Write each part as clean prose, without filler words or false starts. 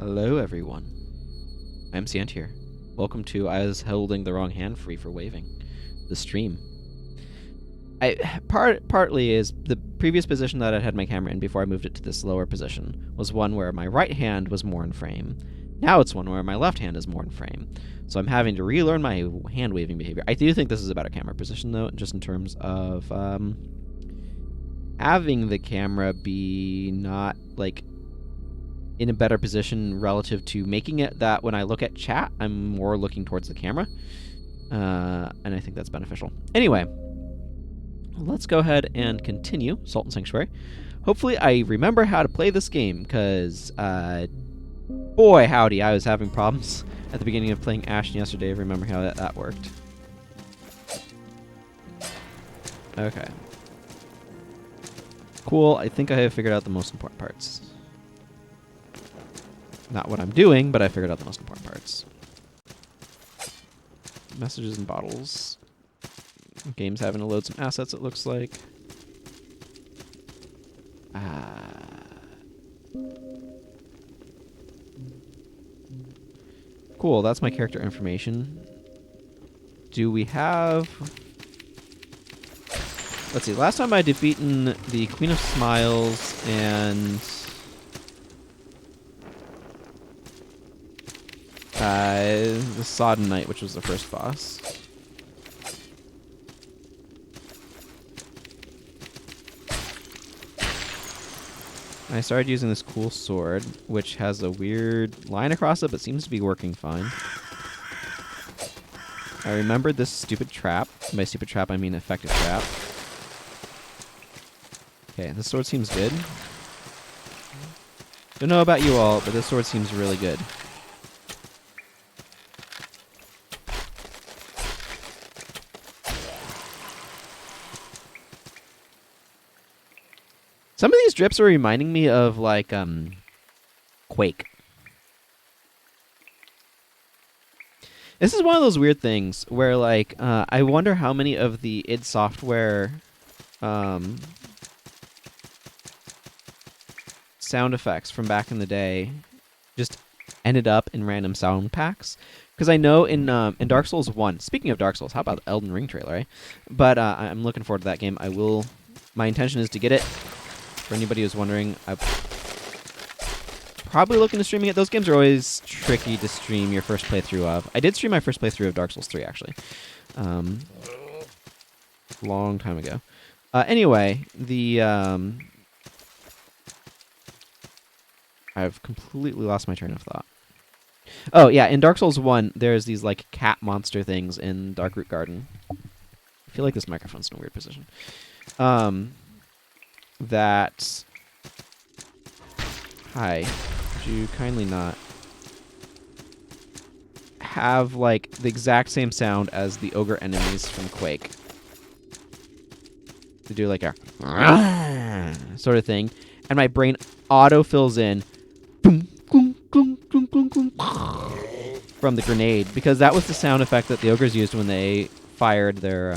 Hello, everyone. I'm Sant here. Welcome to I was holding the wrong hand free for waving. The stream. Partly is the previous position that I had my camera in before I moved it to this lower position was one where my right hand was more in frame. Now it's one where my left hand is more in frame. So I'm having to relearn my hand waving behavior. I do think this is a better camera position though, just in terms of having the camera be not like in a better position relative to making it that when I look at chat, I'm more looking towards the camera. And I think that's beneficial. Anyway, let's go ahead and continue Salt and Sanctuary. Hopefully I remember how to play this game, because boy howdy, I was having problems at the beginning of playing Ashen yesterday. I remember how that worked. Okay. Cool, I think I have figured out the most important parts. Not what I'm doing, but I figured out the most important parts. Messages and bottles. Game's having to load some assets, it looks like. Cool, that's my character information. Do we have... Let's see, last time I defeated the Queen of Smiles and... the Sodden Knight, which was the first boss. I started using this cool sword, which has a weird line across it, but seems to be working fine. I remembered this stupid trap. By stupid trap, I mean effective trap. Okay, this sword seems good. Don't know about you all, but this sword seems really good. Some of these drips are reminding me of, like, Quake. This is one of those weird things where, like, I wonder how many of the id Software sound effects from back in the day just ended up in random sound packs. Because I know in Dark Souls 1, speaking of Dark Souls, how about the Elden Ring trailer, eh? But I'm looking forward to that game. My intention is to get it. For anybody who's wondering, I'm probably looking to streaming it. Those games are always tricky to stream your first playthrough of. I did stream my first playthrough of Dark Souls 3, actually. Long time ago. Anyway, I've completely lost my train of thought. Oh, yeah, in Dark Souls 1, there's these, like, cat monster things in Darkroot Garden. I feel like this microphone's in a weird position. That... Hi. Would you kindly not... have, like, the exact same sound as the ogre enemies from Quake. To do, like, a... sort of thing. And my brain auto-fills in... from the grenade. Because that was the sound effect that the ogres used when they fired their,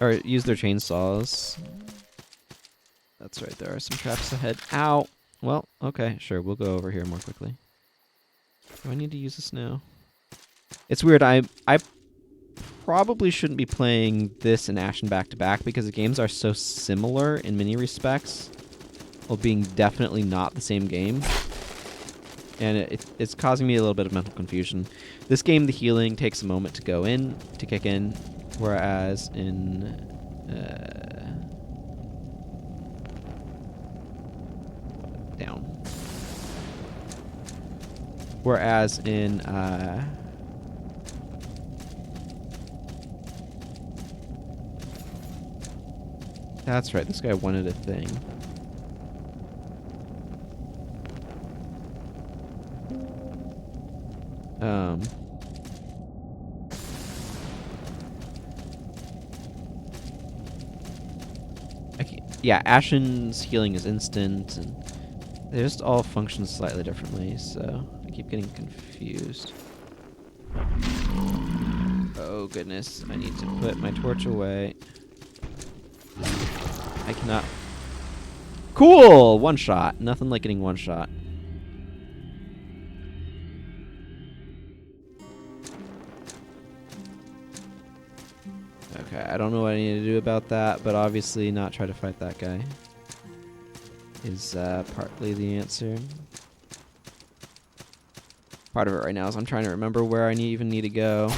or use their chainsaws. That's right, there are some traps ahead. Ow! Well, okay, sure, we'll go over here more quickly. Do I need to use this now? It's weird, I probably shouldn't be playing this and Ashen back-to-back because the games are so similar in many respects, while being definitely not the same game. And it's causing me a little bit of mental confusion. This game, the healing takes a moment to kick in, whereas in down. Whereas in that's right, this guy wanted a thing. Yeah, Ashen's healing is instant, and they just all function slightly differently, so I keep getting confused. Oh goodness, I need to put my torch away. I cannot. Cool! One shot. Nothing like getting one shot. Okay, I don't know what I need to do about that, but obviously not try to fight that guy is partly the answer. Part of it right now is I'm trying to remember where I even need to go.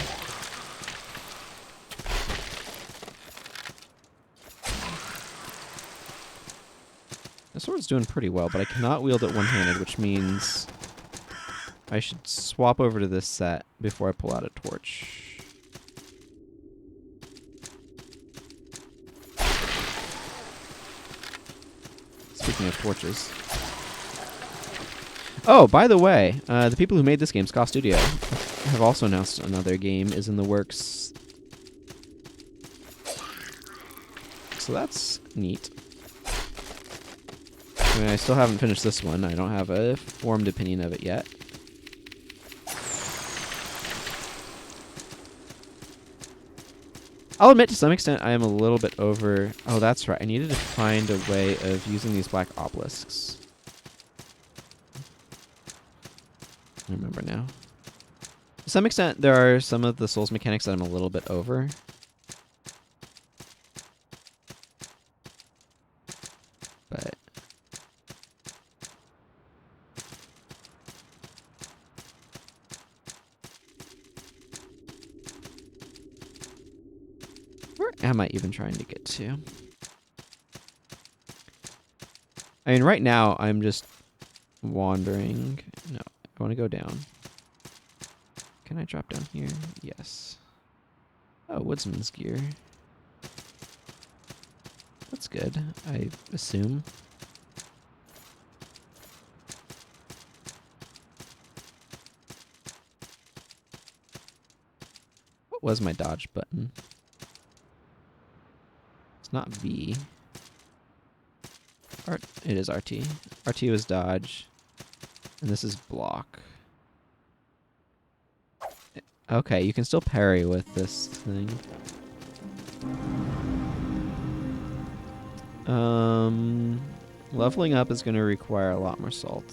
The sword's doing pretty well, but I cannot wield it one-handed, which means I should swap over to this set before I pull out a torch. Speaking of torches. Oh, by the way, the people who made this game, Ska Studio, have also announced another game is in the works. So that's neat. I mean, I still haven't finished this one. I don't have a formed opinion of it yet. I'll admit to some extent I am a little bit over... Oh, that's right. I needed to find a way of using these black obelisks. I remember now. To some extent, there are some of the Souls mechanics that I'm a little bit over. But... where am I even trying to get to? I mean, right now, I'm just wandering. No, I want to go down. Can I drop down here? Yes. Oh, woodsman's gear. That's good, I assume. What was my dodge button? It's not V. It is RT. RT was dodge. And this is block. Okay, you can still parry with this thing. Leveling up is going to require a lot more salt.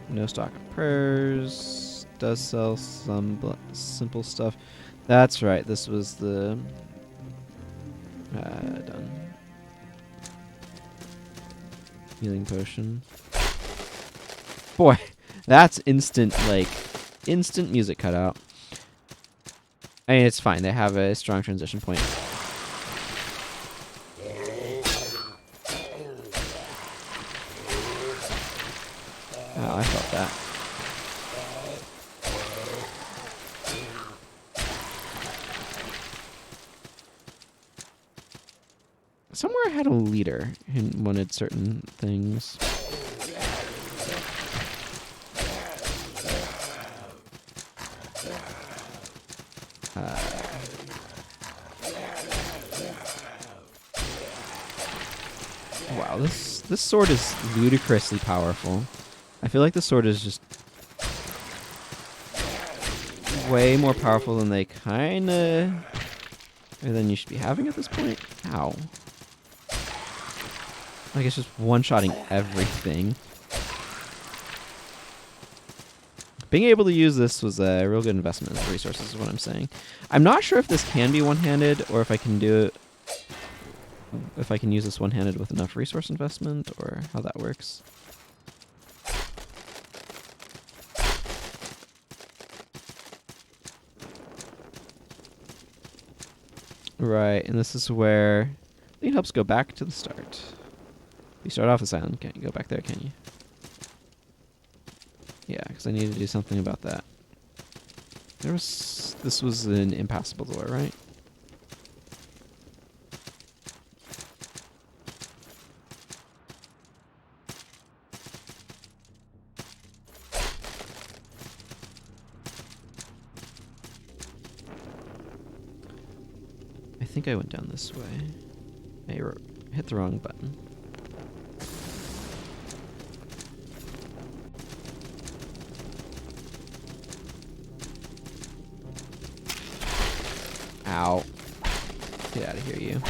No stock of prayers. Does sell some simple stuff. That's right. This was the... done. Healing potion. Boy, that's instant, like, instant music cutout. I mean, it's fine. They have a strong transition point. Oh, I felt that. Somewhere I had a leader and wanted certain things. Wow, this sword is ludicrously powerful. I feel like the sword is just way more powerful than they kinda... or than you should be having at this point. Ow. Like it's just one-shotting everything. Being able to use this was a real good investment of resources is what I'm saying. I'm not sure if this can be one-handed or if I can do it... if I can use this one-handed with enough resource investment or how that works. Right, and this is where it helps go back to the start. You start off this island, can't you go back there, can you? Yeah, because I need to do something about that. This was an impassable door, right? I think I went down this way. I hit the wrong button. out. Get out of here, you.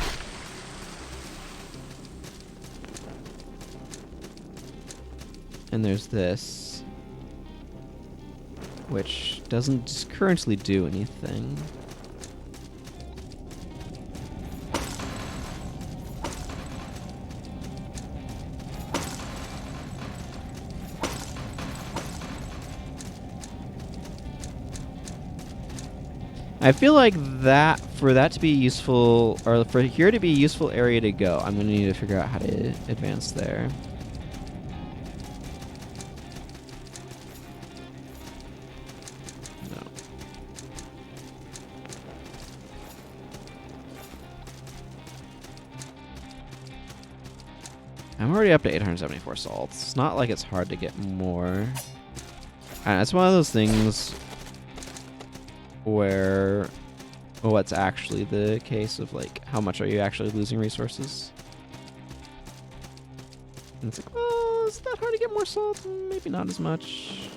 And there's this, which doesn't currently do anything. I feel like that, for that to be useful, or for here to be a useful area to go, I'm going to need to figure out how to advance there. No. I'm already up to 874 salts. It's not like it's hard to get more. And it's one of those things where what's actually the case of, like, how much are you actually losing resources? And it's like, well, is that hard to get more salt? Maybe not as much.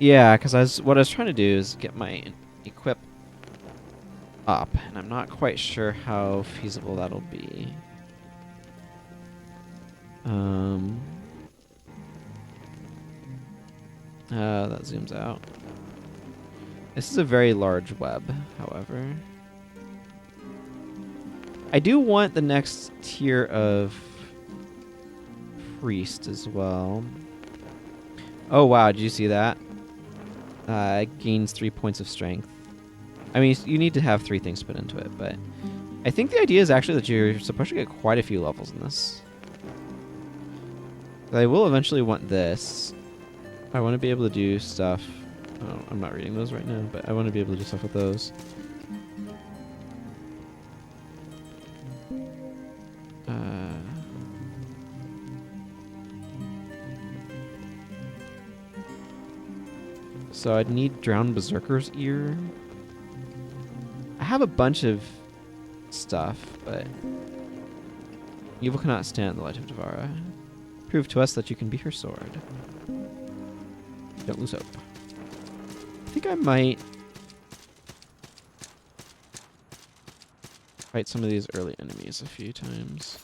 Yeah, because what I was trying to do is get my equip up, and I'm not quite sure how feasible that'll be. That zooms out. This is a very large web, however. I do want the next tier of priest as well. Oh wow, did you see that? It gains 3 points of strength. I mean, you need to have 3 things put into it, but I think the idea is actually that you're supposed to get quite a few levels in this. I will eventually want this. I want to be able to do stuff. Oh, I'm not reading those right now, but I want to be able to do stuff with those. So I'd need Drowned Berserker's Ear. I have a bunch of stuff, but evil cannot stand the light of Devara. Prove to us that you can be her sword. Don't lose hope. I think I might fight some of these early enemies a few times.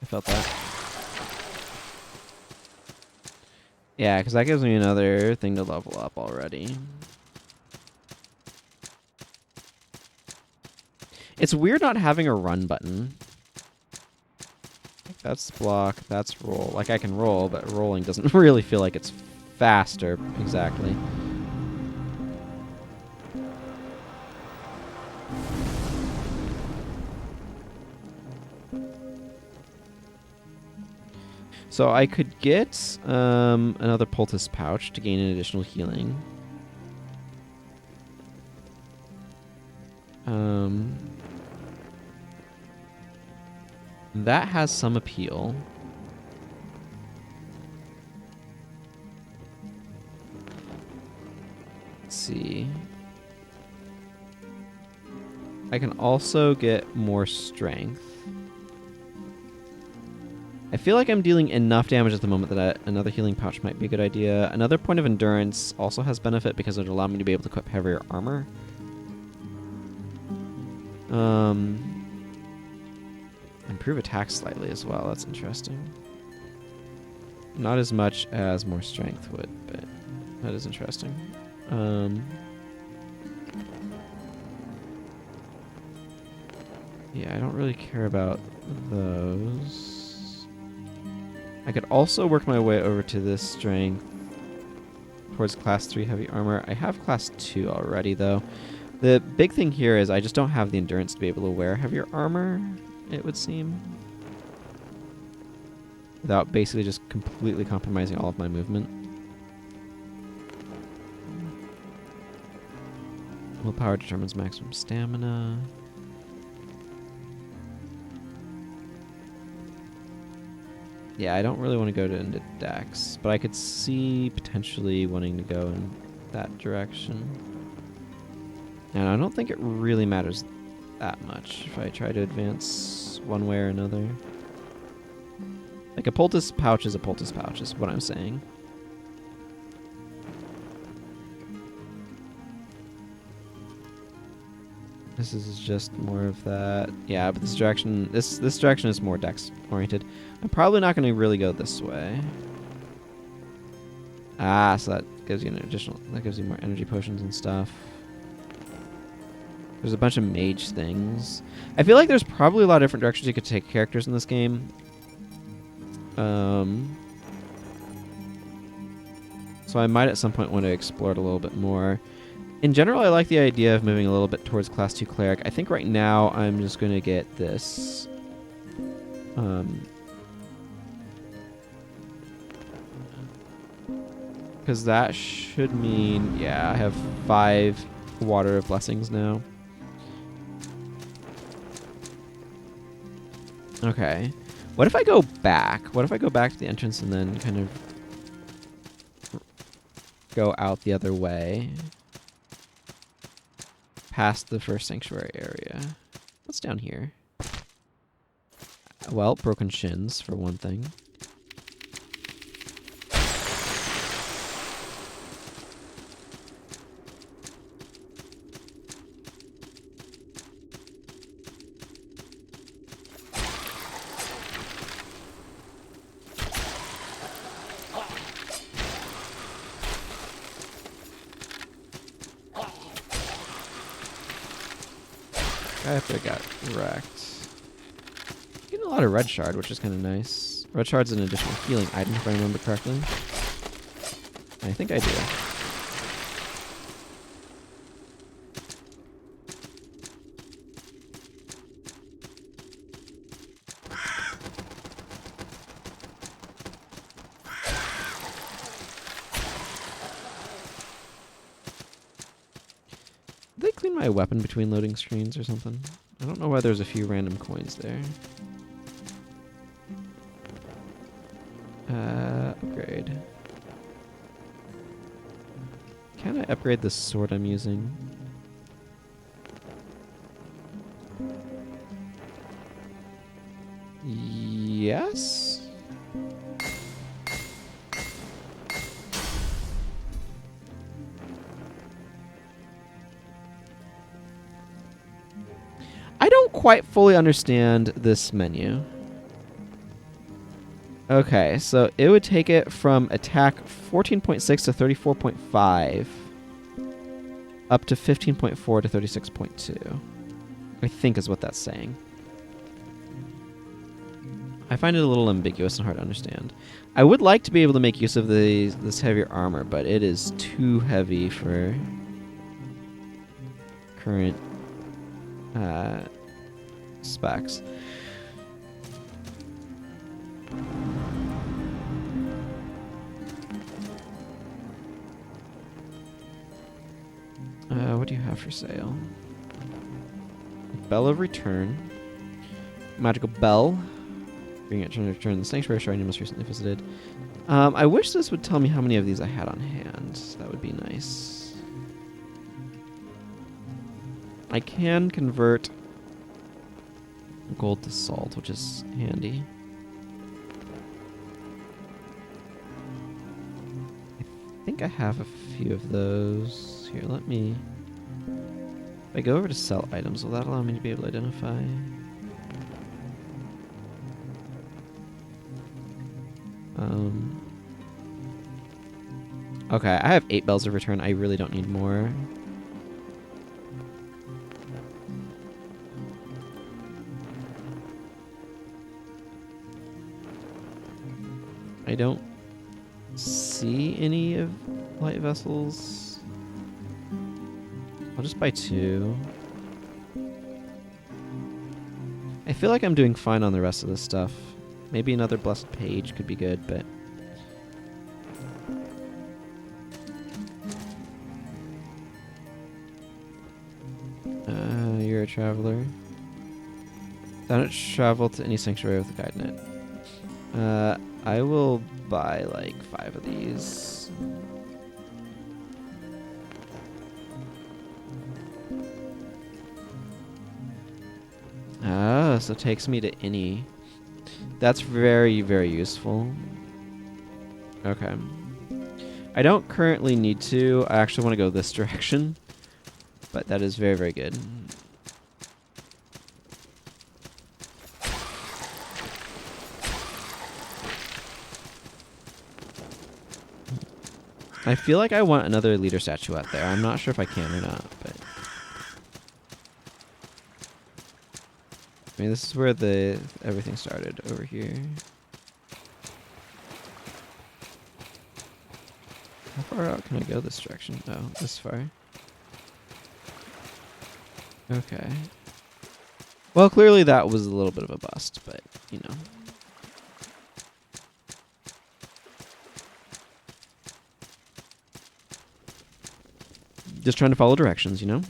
Felt that. Yeah, because that gives me another thing to level up already. It's weird not having a run button. That's block, that's roll. Like, I can roll, but rolling doesn't really feel like it's faster, exactly. So I could get another poultice pouch to gain an additional healing. That has some appeal. Let's see. I can also get more strength. I feel like I'm dealing enough damage at the moment that another healing pouch might be a good idea. Another point of endurance also has benefit because it would allow me to be able to equip heavier armor. Improve attack slightly as well. That's interesting. Not as much as more strength would, but that is interesting. Yeah, I don't really care about those. I could also work my way over to this strength towards class 3 heavy armor. I have class 2 already, though. The big thing here is I just don't have the endurance to be able to wear heavier armor, it would seem. Without basically just completely compromising all of my movement. Willpower determines maximum stamina. Yeah, I don't really want to go into Dex, but I could see potentially wanting to go in that direction. And I don't think it really matters that much if I try to advance one way or another. Like a poultice pouch is a poultice pouch, is what I'm saying. This is just more of that. Yeah, but this direction is more Dex oriented. I'm probably not going to really go this way. Ah, so that gives you that gives you more energy potions and stuff. There's a bunch of mage things. I feel like there's probably a lot of different directions you could take characters in this game. So I might at some point want to explore it a little bit more. In general, I like the idea of moving a little bit towards class 2 cleric. I think right now I'm just going to get this. Because that should mean, yeah, I have 5 Water of Blessings now. Okay. What if I go back? What if I go back to the entrance and then kind of go out the other way? Past the first sanctuary area. What's down here? Well, broken shins, for one thing. I have to got wrecked. Getting a lot of red shard, which is kind of nice. Red shard's an additional healing item, if I remember correctly. I think I do. Did they clean my weapon between loading screens or something? I don't know why there's a few random coins there. Upgrade. Can I upgrade the sword I'm using? Yes? I don't quite fully understand this menu. Okay, so it would take it from attack 14.6 to 34.5 up to 15.4 to 36.2. I think is what that's saying. I find it a little ambiguous and hard to understand. I would like to be able to make use of this heavier armor, but it is too heavy for current specs. What do you have for sale? Bell of Return. Magical Bell. Bring it to return the Sanctuary Shrine you most recently visited. I wish this would tell me how many of these I had on hand. That would be nice. I can convert gold to salt, which is handy. I think I have a few of those. Here, let me... If I go over to sell items, will that allow me to be able to identify? Okay, I have 8 bells of return. I really don't need more. I don't see any of light vessels. I'll just buy 2. I feel like I'm doing fine on the rest of this stuff. Maybe another blessed page could be good, but... you're a traveler. Don't travel to any sanctuary with a guide net. I will buy like 5 of these. Ah, so it takes me to any. That's very, very useful. Okay. I don't currently need to. I actually want to go this direction. But that is very, very good. I feel like I want another leader statuette there. I'm not sure if I can or not, but... I mean, this is where everything started, over here. How far out can I go this direction? Oh, this far. Okay. Well, clearly that was a little bit of a bust, but, you know. Just trying to follow directions, you know?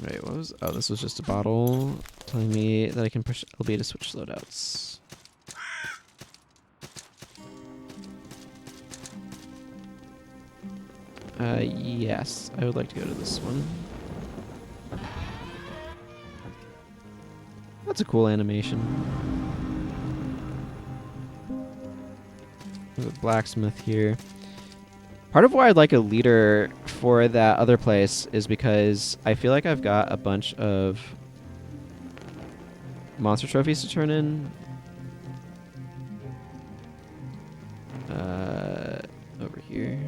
Wait, what was... Oh, this was just a bottle telling me that I can push LB to switch loadouts. Yes. I would like to go to this one. That's a cool animation. There's a blacksmith here. Part of why I'd like a leader for that other place is because I feel like I've got a bunch of monster trophies to turn in. Over here.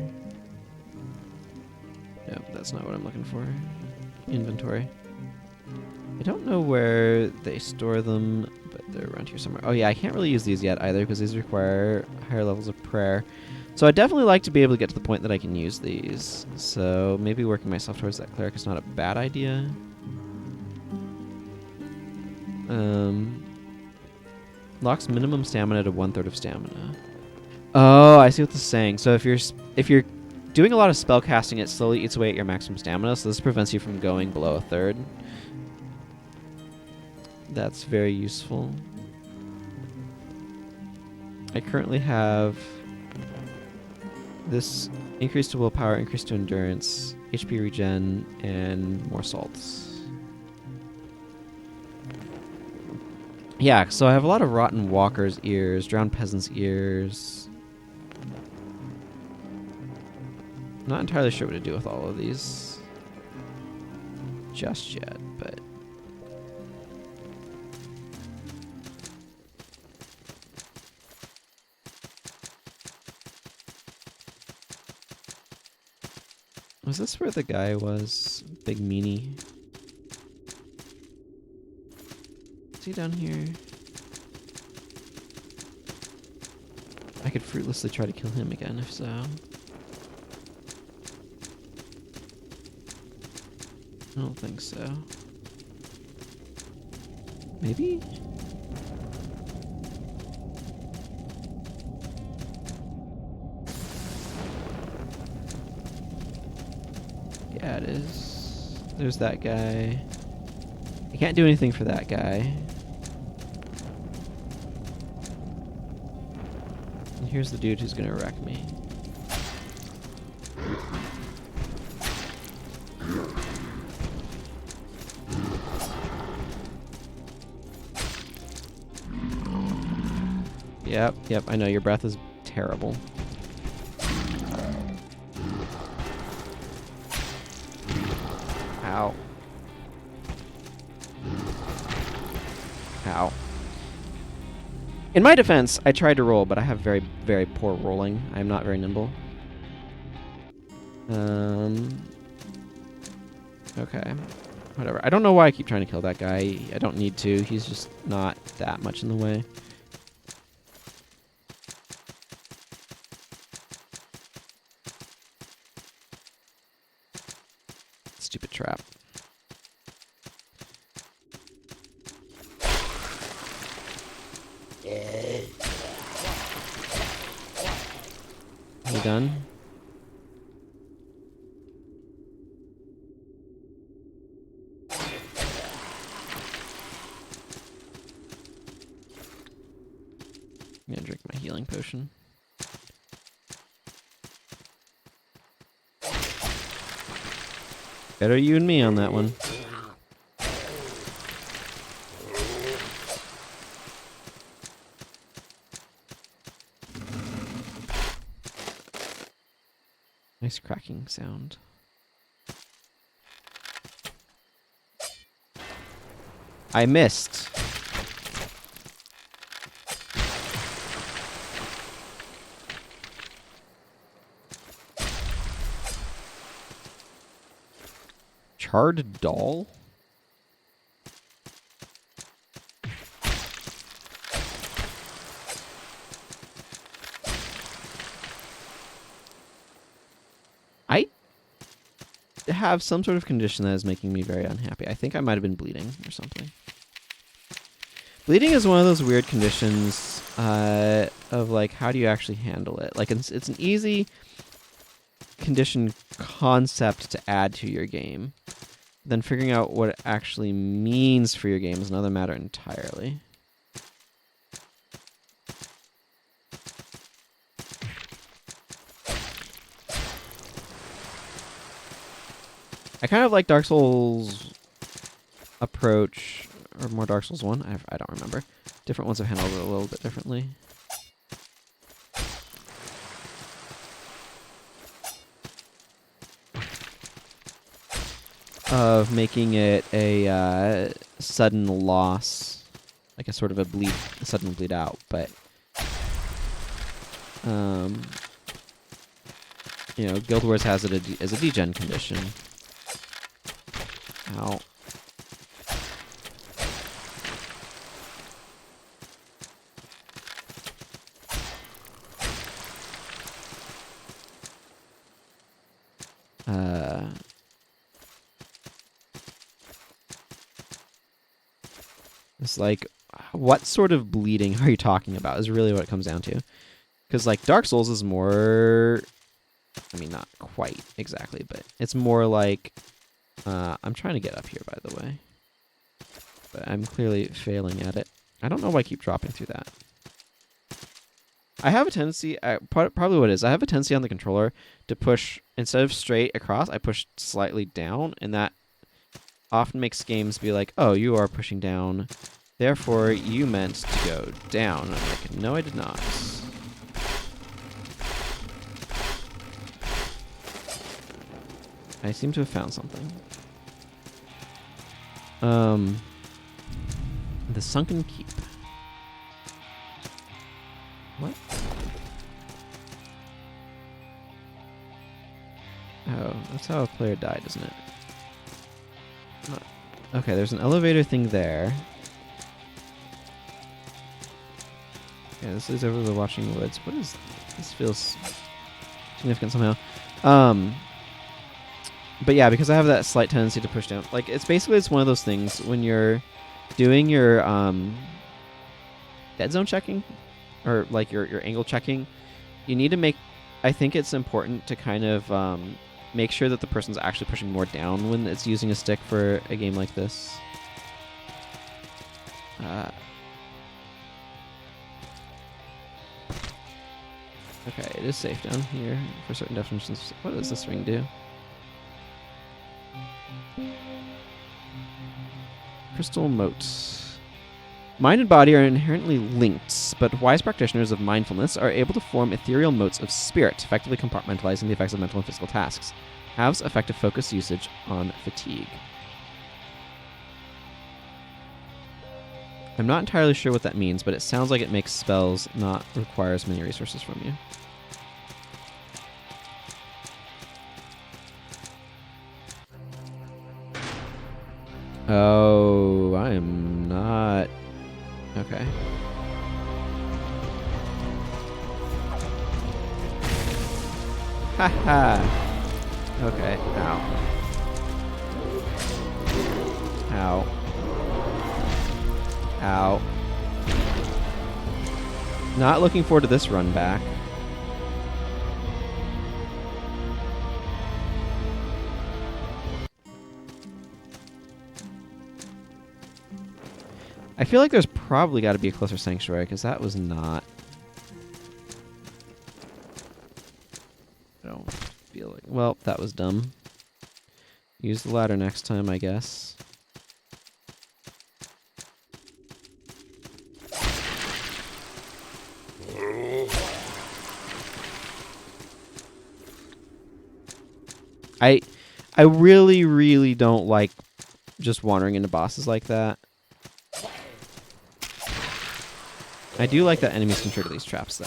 No, that's not what I'm looking for. Inventory. I don't know where they store them, but they're around here somewhere. Oh yeah, I can't really use these yet either because these require higher levels of prayer. So I'd definitely like to be able to get to the point that I can use these. So maybe working myself towards that cleric is not a bad idea. Locks minimum stamina to 1/3 of stamina. Oh, I see what this is saying. So if you're doing a lot of spell casting, it slowly eats away at your maximum stamina. So this prevents you from going below 1/3. That's very useful. I currently have this increase to willpower, increase to endurance, HP regen, and more salts. Yeah, so I have a lot of rotten walker's ears, drowned peasant's ears. Not entirely sure what to do with all of these just yet, but... Was this where the guy was? Big meanie. Is he down here? I could fruitlessly try to kill him again, if so. I don't think so. Maybe? Yeah, it is. There's that guy. I can't do anything for that guy. And here's the dude who's gonna wreck me. Yep, I know, your breath is terrible. Ow. Ow. In my defense, I tried to roll, but I have very, very poor rolling. I'm not very nimble. Okay. Whatever. I don't know why I keep trying to kill that guy. I don't need to. He's just not that much in the way. You done? I'm gonna drink my healing potion. Better you and me on that one. Nice cracking sound. I missed. Charred doll? I have some sort of condition that is making me very unhappy. I think I might have been bleeding or something. Bleeding is one of those weird conditions of like, how do you actually handle it? Like, it's an easy condition concept to add to your game. Then figuring out what it actually means for your game is another matter entirely. I kind of like Dark Souls' approach, or more Dark Souls 1, I don't remember. Different ones have handled it a little bit differently. Of making it a sudden loss, like a sort of a sudden bleed out, but you know, Guild Wars has it as a degen condition. Ow. It's like, what sort of bleeding are you talking about is really what it comes down to. Because, like, Dark Souls is more... I mean, not quite exactly, but it's more like... I'm trying to get up here, by the way. But I'm clearly failing at it. I don't know why I keep dropping through that. I have a tendency... probably what it is, I have a tendency on the controller to push... Instead of straight across, I push slightly down, and that often makes games be like, oh, you are pushing down, therefore you meant to go down. And I'm like, no, I did not. I seem to have found something. The Sunken Keep. What? Oh, that's how a player died, isn't it? Okay, there's an elevator thing there. Yeah, this is over the Watching Woods. What is... This feels significant somehow. But yeah, because I have that slight tendency to push down. Like, it's one of those things when you're doing your dead zone checking, or like your angle checking, you need to make... I think it's important to kind of make sure that the person's actually pushing more down when it's using a stick for a game like this. Okay, it is safe down here for certain definitions. What does this ring do? Crystal moats. Mind and body are inherently linked, but wise practitioners of mindfulness are able to form ethereal moats of spirit, effectively compartmentalizing the effects of mental and physical tasks. Halves effective focus usage on fatigue. I'm not entirely sure what that means, but it sounds like it makes spells not require as many resources from you. Oh, I am not... Okay. Haha! Okay, ow. Ow. Ow. Not looking forward to this run back. I feel like there's probably got to be a closer sanctuary, because that was not... I don't feel like... Well, that was dumb. Use the ladder next time, I guess. I really, really don't like just wandering into bosses like that. I do like that enemies can trigger these traps, though.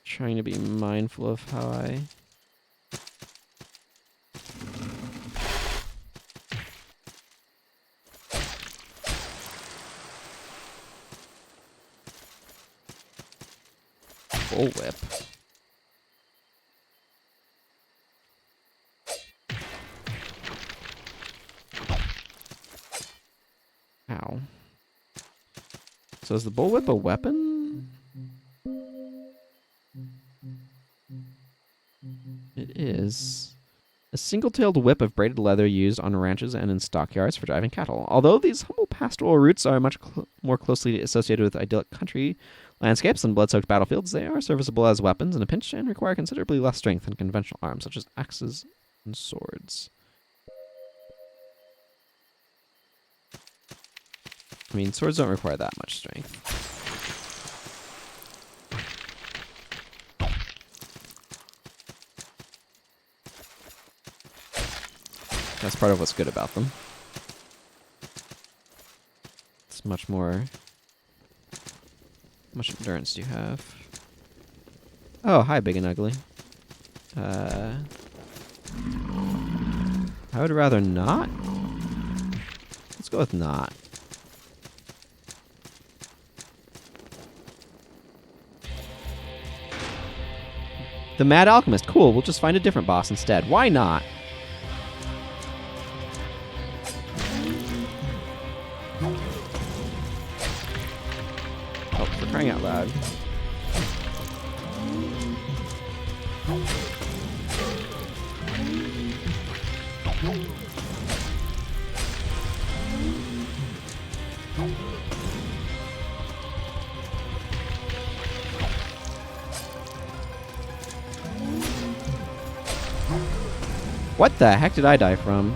Trying to be mindful of how I... Bullwhip. Ow. So is the bullwhip a weapon? It is. A single-tailed whip of braided leather used on ranches and in stockyards for driving cattle. Although these humble pastoral routes are much more closely associated with idyllic country landscapes than blood-soaked battlefields, they are serviceable as weapons in a pinch and require considerably less strength than conventional arms, such as axes and swords. I mean, swords don't require that much strength. That's part of what's good about them. It's much more... How much endurance do you have? Oh, hi, big and ugly. I would rather not. Let's go with not. The Mad Alchemist. Cool, we'll just find a different boss instead. Why not? Oh, for crying out loud. What the heck did I die from?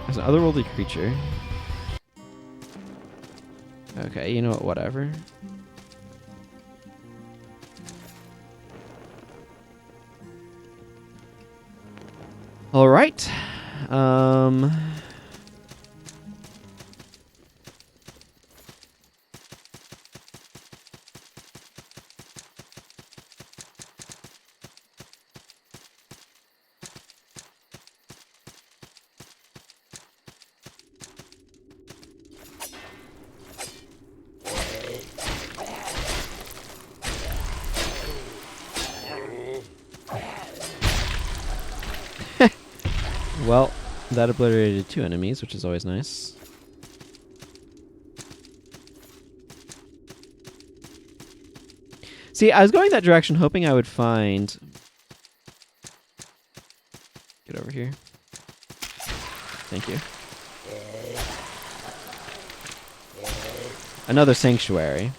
As an otherworldly creature. Okay, you know what, whatever. Alright. Well, that obliterated 2 enemies, which is always nice. See, I was going that direction hoping I would find... Get over here. Thank you. Another sanctuary.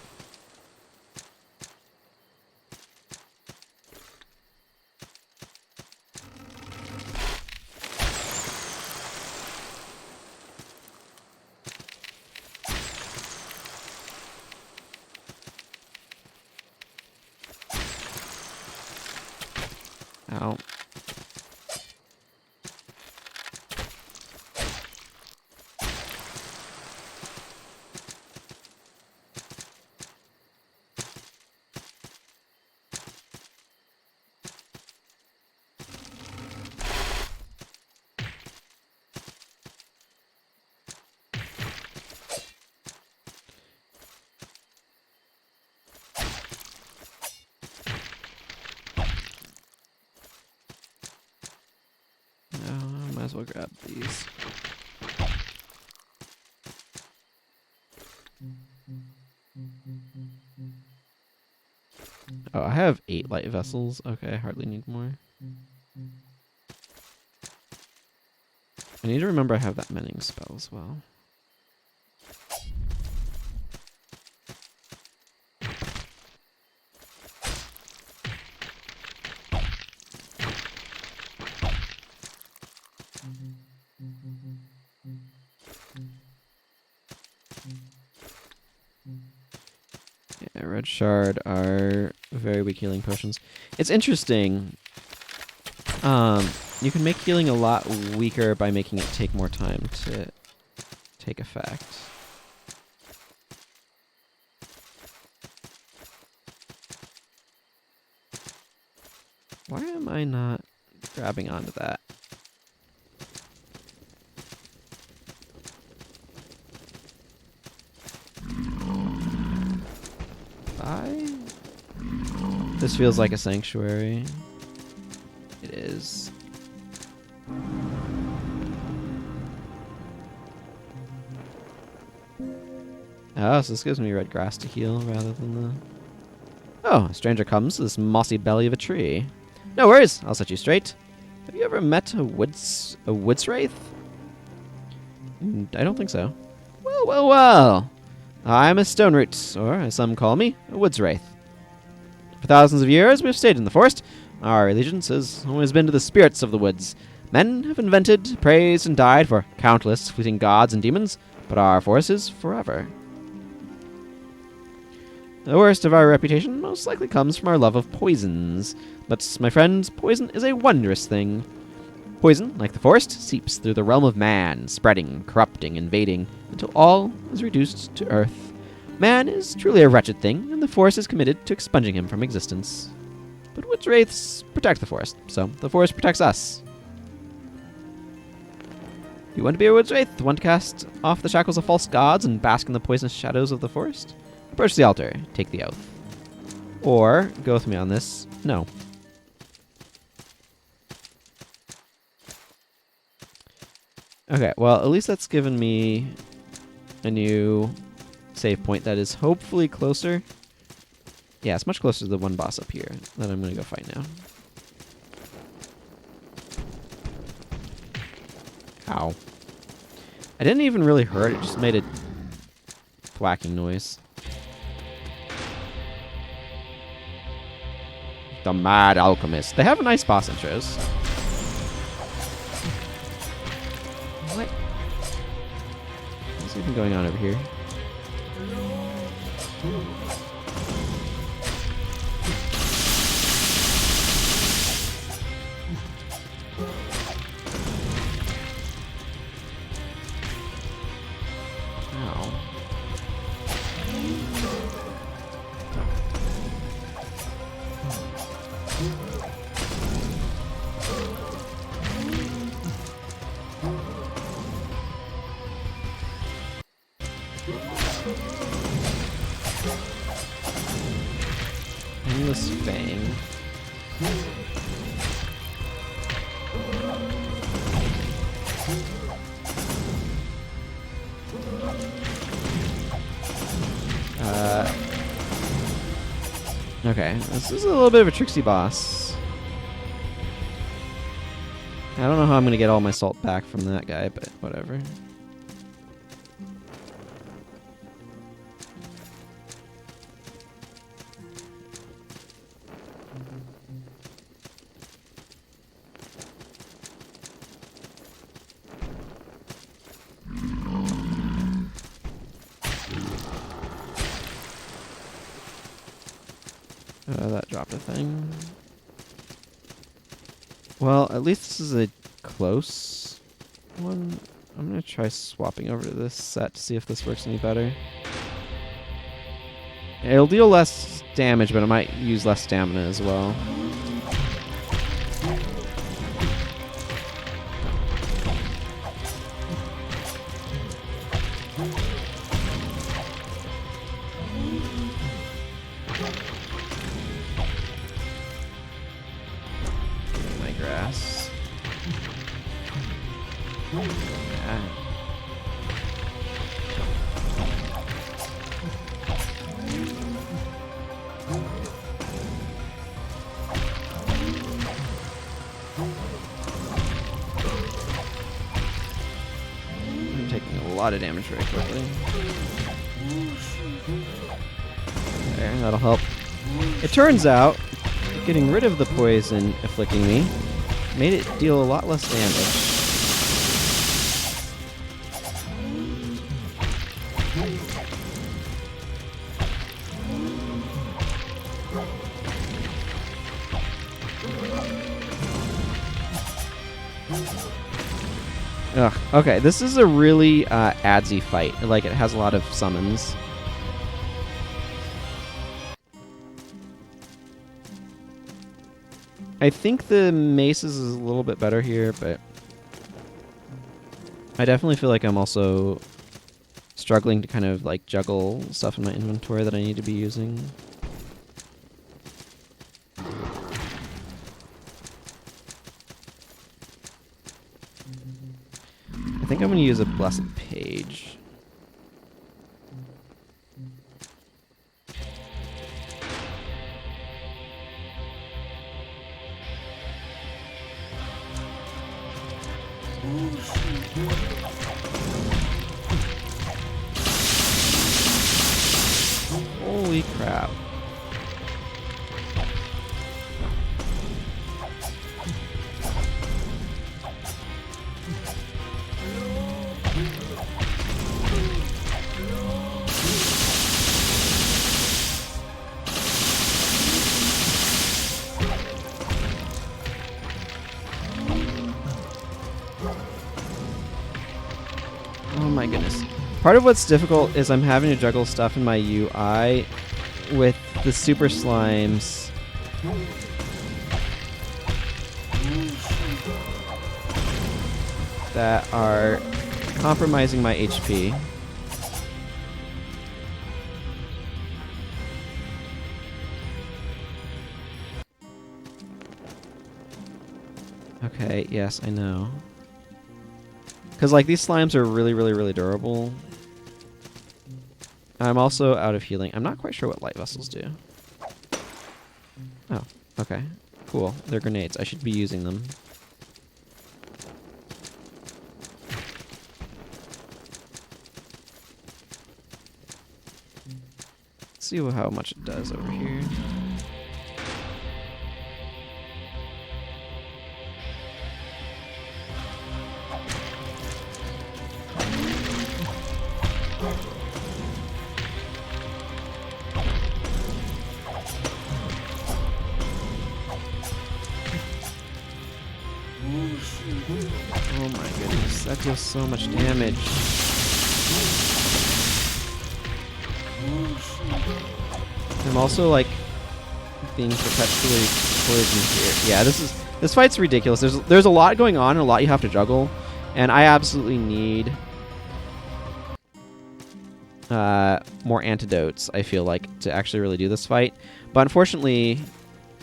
Ow. as well grab these. Oh, I have 8 light vessels. Okay, I hardly need more. I need to remember I have that mending spell as well. Yeah, red shard are very weak healing potions. It's interesting. You can make healing a lot weaker by making it take more time to take effect. Why am I not grabbing onto that? This feels like a sanctuary. It is. Oh, so this gives me red grass to heal rather than the... Oh, a stranger comes to this mossy belly of a tree. No worries, I'll set you straight. Have you ever met a woods wraith? I don't think so. Well, well, well. I'm a stone root, or as some call me, a woods wraith. For thousands of years, we've stayed in the forest. Our allegiance has always been to the spirits of the woods. Men have invented, praised, and died for countless fleeting gods and demons, but our force is forever. The worst of our reputation most likely comes from our love of poisons. But, my friend, poison is a wondrous thing. Poison, like the forest, seeps through the realm of man, spreading, corrupting, invading, until all is reduced to earth. Man is truly a wretched thing, and the forest is committed to expunging him from existence. But woods wraiths protect the forest, so the forest protects us. You want to be a woods wraith? Want to cast off the shackles of false gods and bask in the poisonous shadows of the forest? Approach the altar, take the oath. Or, go with me on this, no. Okay, well, at least that's given me a new save point that is hopefully closer. Yeah, it's much closer to the one boss up here that I'm going to go fight now. Ow. I didn't even really hurt, it just made a thwacking noise. The Mad Alchemist. They have nice boss intros. What? What's even going on over here? Endless Fang. Okay, this is a little bit of a tricksy boss. I don't know how I'm going to get all my salt back from that guy, but whatever. That dropped a thing. Well, at least this is a close one. I'm going to try swapping over to this set to see if this works any better. It'll deal less damage, but it might use less stamina as well. Yeah. I'm taking a lot of damage very quickly. There, that'll help. It turns out, getting rid of the poison afflicting me made it deal a lot less damage. Ugh, okay, this is a really adsy fight. Like, it has a lot of summons. I think the maces is a little bit better here, but I definitely feel like I'm also struggling to kind of like juggle stuff in my inventory that I need to be using. I think I'm going to use a Blessed Page. Holy crap. Oh my goodness. Part of what's difficult is I'm having to juggle stuff in my UI with the super slimes. That are compromising my HP. Okay, yes, I know. Because, like, these slimes are really, really, really durable. I'm also out of healing. I'm not quite sure what light vessels do. Oh, okay. Cool. They're grenades. I should be using them. Let's see how much it does over here. Oh my goodness, that deals so much damage. I'm also like being perpetually poisoned here. Yeah, this fight's ridiculous. There's a lot going on and a lot you have to juggle, and I absolutely need more antidotes, I feel like, to actually really do this fight. But unfortunately,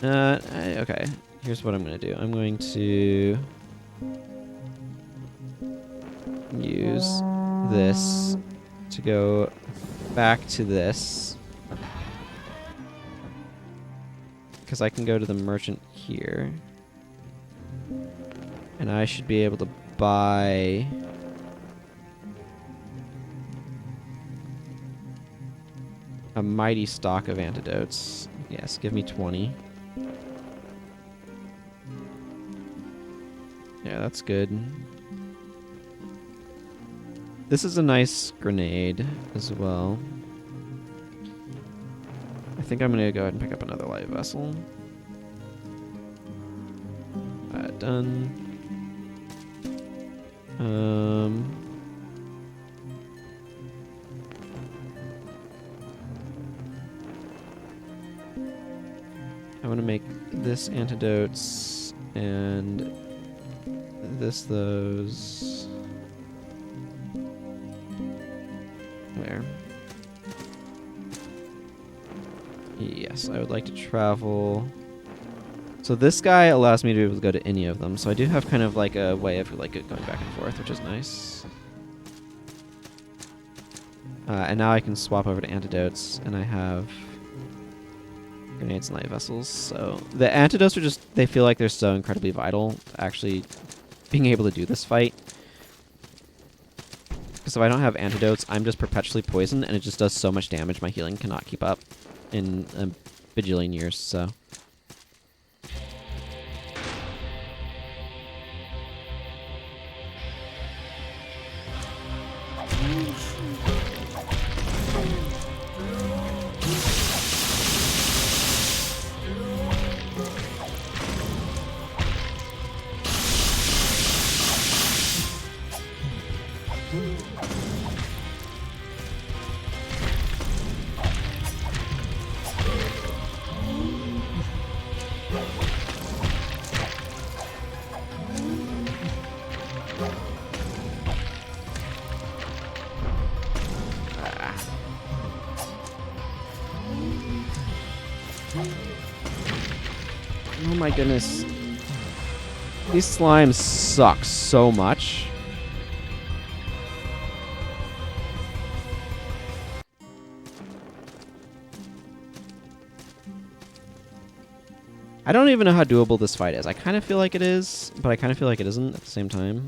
okay, here's what I'm going to do. I'm going to use this to go back to this, because I can go to the merchant here, and I should be able to buy a mighty stock of antidotes. Yes, give me 20. Yeah, that's good. This is a nice grenade as well. I think I'm going to go ahead and pick up another light vessel. Done. I want to make this antidotes and this those. Where? Yes, I would like to travel So this guy allows me to be able to go to any of them. So I do have kind of like a way of like going back and forth, which is nice. And now I can swap over to antidotes, and I have grenades and light vessels. So the antidotes are just, they feel like they're so incredibly vital to actually being able to do this fight. Because if I don't have antidotes, I'm just perpetually poisoned, and it just does so much damage my healing cannot keep up in a bajillion years, so. Oh my goodness. These slimes suck so much. I don't even know how doable this fight is. I kind of feel like it is, but I kind of feel like it isn't at the same time.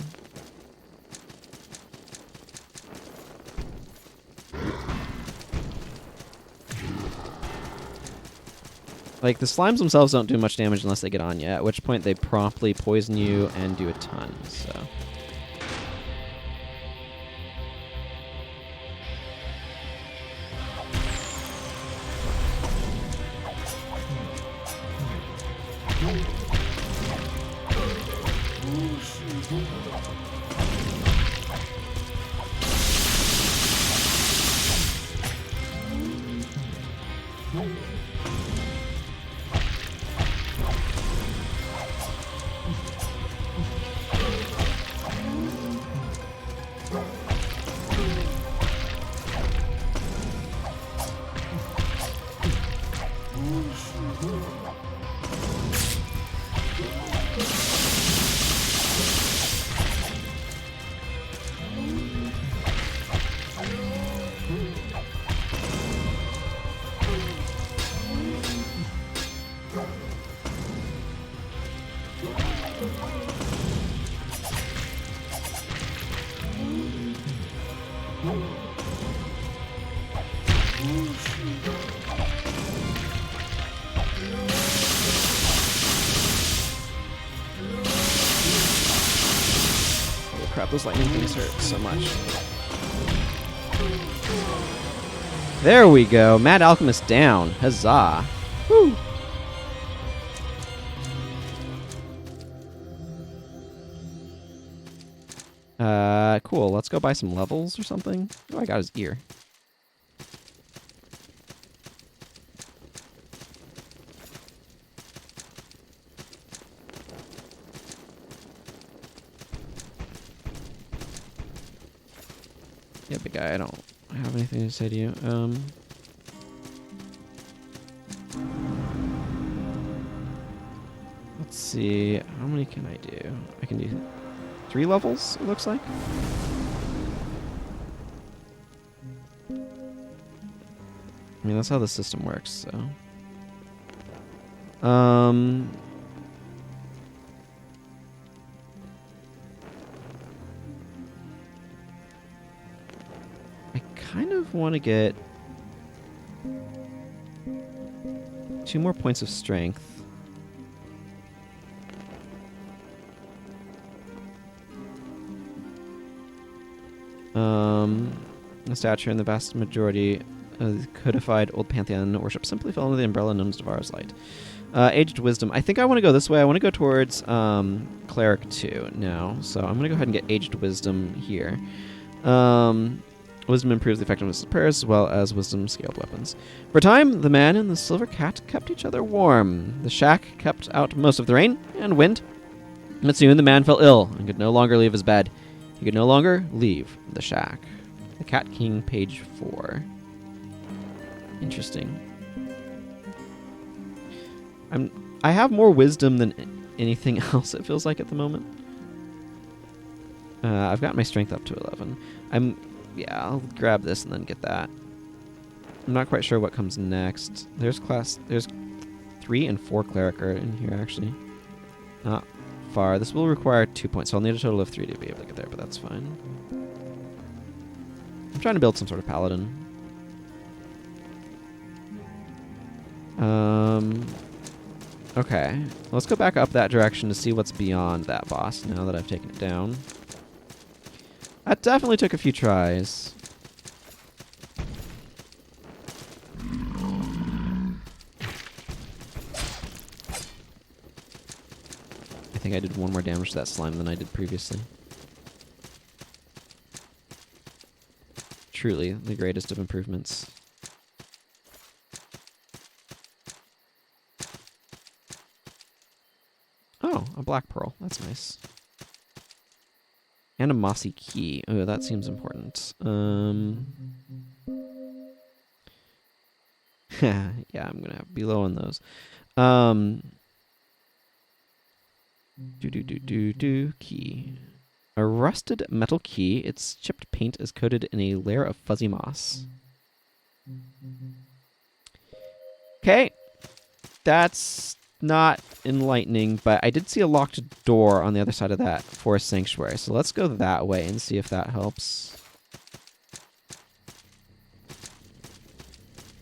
Like, the slimes themselves don't do much damage unless they get on you, at which point they promptly poison you and do a ton, so. Crap, those lightning things hurt so much. There we go. Mad Alchemist down. Huzzah. Woo. Cool. Let's go buy some levels or something. Oh, I got his ear. Yeah, big guy, I don't have anything to say to you. Let's see, how many can I do? I can do 3 levels, it looks like. I mean, that's how the system works, so. I kind of want to get 2 more points of strength. The stature and the vast majority of the codified old pantheon worship simply fell under the umbrella known as Devara's light. Aged wisdom. I think I want to go this way. I want to go towards cleric 2 now. So I'm going to go ahead and get aged wisdom here. Wisdom improves the effectiveness of prayers as well as wisdom scaled weapons. For a time, the man and the silver cat kept each other warm. The shack kept out most of the rain and wind. But soon the man fell ill and could no longer leave his bed. He could no longer leave the shack. The Cat King, page 4. Interesting. I have more wisdom than anything else, it feels like, at the moment. I've got my strength up to 11. Yeah, I'll grab this and then get that. I'm not quite sure what comes next. There's 3 and 4 cleric are in here, actually. Not far. This will require 2 points, so I'll need a total of 3 to be able to get there, but that's fine. I'm trying to build some sort of paladin. Okay. Let's go back up that direction to see what's beyond that boss now that I've taken it down. That definitely took a few tries. I think I did 1 more damage to that slime than I did previously. Truly the greatest of improvements. Oh, a black pearl. That's nice. And a mossy key. Oh, that seems important. Yeah, I'm gonna be low on those. Key. A rusted metal key. Its chipped paint is coated in a layer of fuzzy moss. Okay. That's not enlightening, but I did see a locked door on the other side of that forest sanctuary. So let's go that way and see if that helps.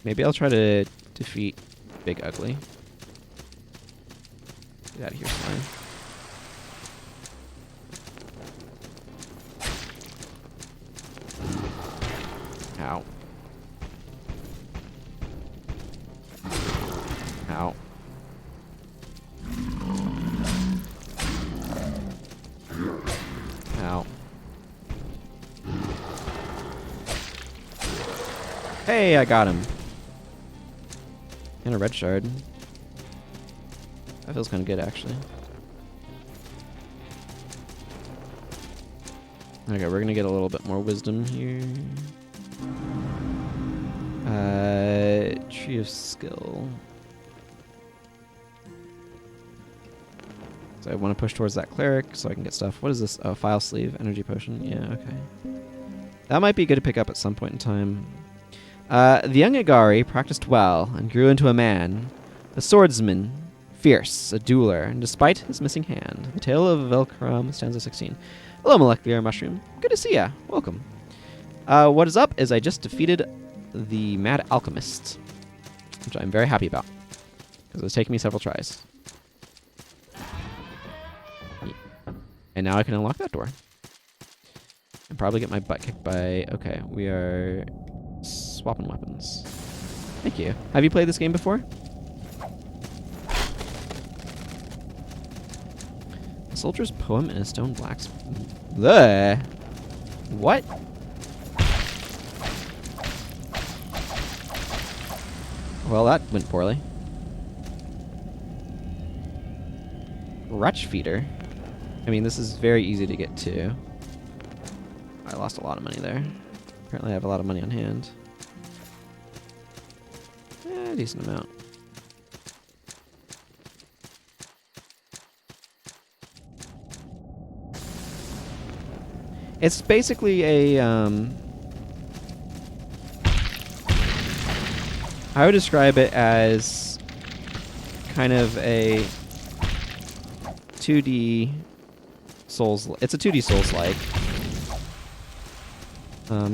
Maybe I'll try to defeat Big Ugly. Get out of here, slime. Ow. Ow. Ow. Hey, I got him. And a red shard. That feels kind of good, actually. Okay, we're gonna get a little bit more wisdom here. Tree of Skill. So I want to push towards that cleric so I can get stuff. What is this? Oh, file sleeve, energy potion. Yeah, okay. That might be good to pick up at some point in time. The young Igari practiced well and grew into a man, a swordsman, fierce, a dueler, and despite his missing hand. The Tale of Velcrum, stanza 16. Hello, Molecular Mushroom. Good to see ya. Welcome. What is up is I just defeated the Mad Alchemist, which I'm very happy about, because it's taken me several tries. And now I can unlock that door. And probably get my butt kicked by... Okay, we are swapping weapons. Thank you. Have you played this game before? A soldier's poem in a stone blacksmith. Bleh. What? Well, that went poorly. Wretch feeder. I mean, this is very easy to get to. I lost a lot of money there. Apparently I have a lot of money on hand. A decent amount. It's basically a, I would describe it as kind of a 2D Souls. It's a 2D Souls-like.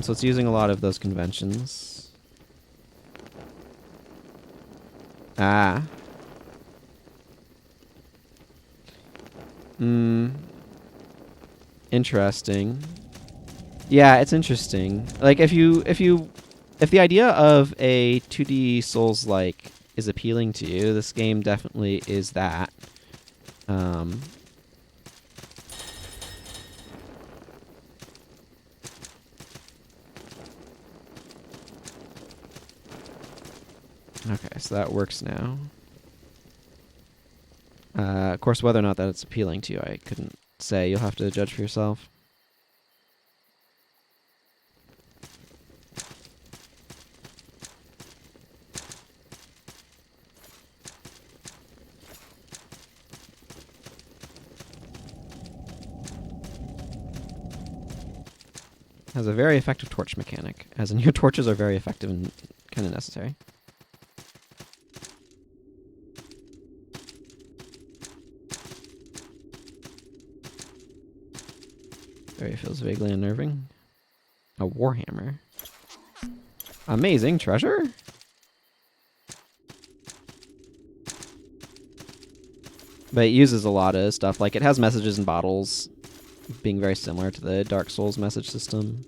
So it's using a lot of those conventions. Ah. Interesting. Yeah, it's interesting. Like if the idea of a 2D Souls-like is appealing to you, this game definitely is that. Okay, so that works now. Of course, whether or not that it's appealing to you, I couldn't say. You'll have to judge for yourself. Has a very effective torch mechanic, as in your torches are very effective and kind of necessary. Very feels vaguely unnerving. A warhammer. Amazing treasure? But it uses a lot of stuff. Like, it has messages and bottles, being very similar to the Dark Souls message system.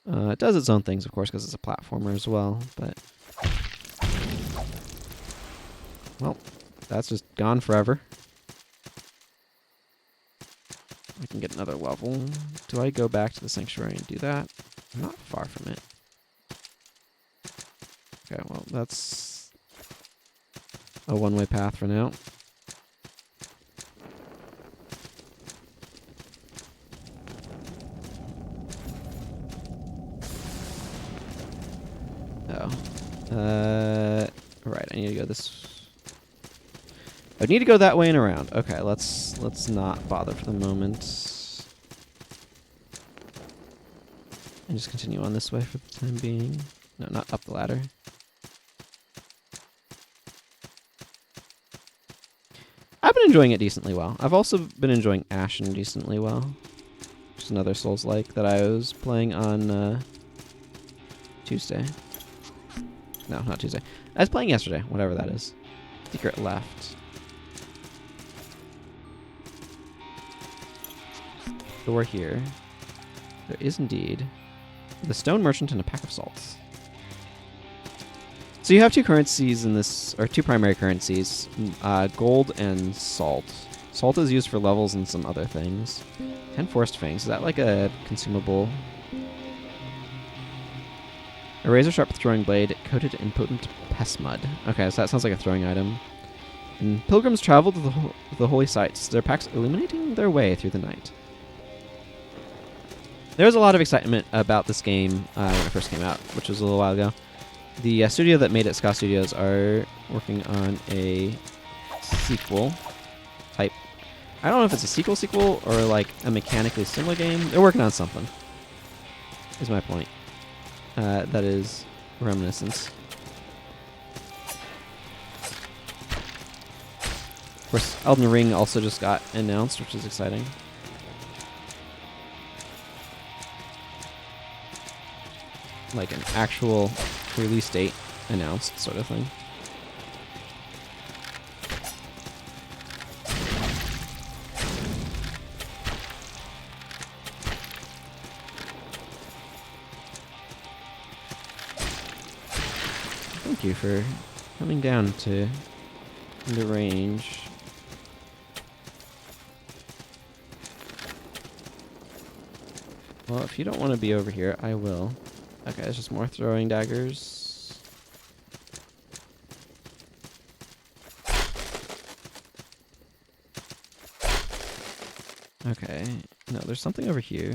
It does its own things, of course, because it's a platformer as well, but... Well, that's just gone forever. I can get another level. Do I go back to the Sanctuary and do that? I'm not far from it. Okay, well, that's a one-way path for now. Right, I need to go this... I need to go that way and around. Okay, let's not bother for the moment. And just continue on this way for the time being. No, not up the ladder. I've been enjoying it decently well. I've also been enjoying Ashen decently well. Just another Souls-like that I was playing on Tuesday. No, not Tuesday. I was playing yesterday, whatever that is. Secret left. Door here. There is indeed the Stone Merchant and a pack of salts. So you have two currencies in this, or two primary currencies, gold and salt. Salt is used for levels and some other things. 10 Forest Fangs, is that like a consumable? A razor-sharp throwing blade coated in potent pest mud. Okay, so that sounds like a throwing item. And pilgrims travel to the holy sites, their packs illuminating their way through the night. There was a lot of excitement about this game when it first came out, which was a little while ago. The studio that made it, Ska Studios, are working on a sequel type. I don't know if it's a sequel or like a mechanically similar game. They're working on something, is my point. That is reminiscence. Of course, Elden Ring also just got announced, which is exciting. Like an actual release date announced, sort of thing. Thank you for coming down to the range. Well, if you don't want to be over here, I will. Okay, there's just more throwing daggers. Okay, no, there's something over here.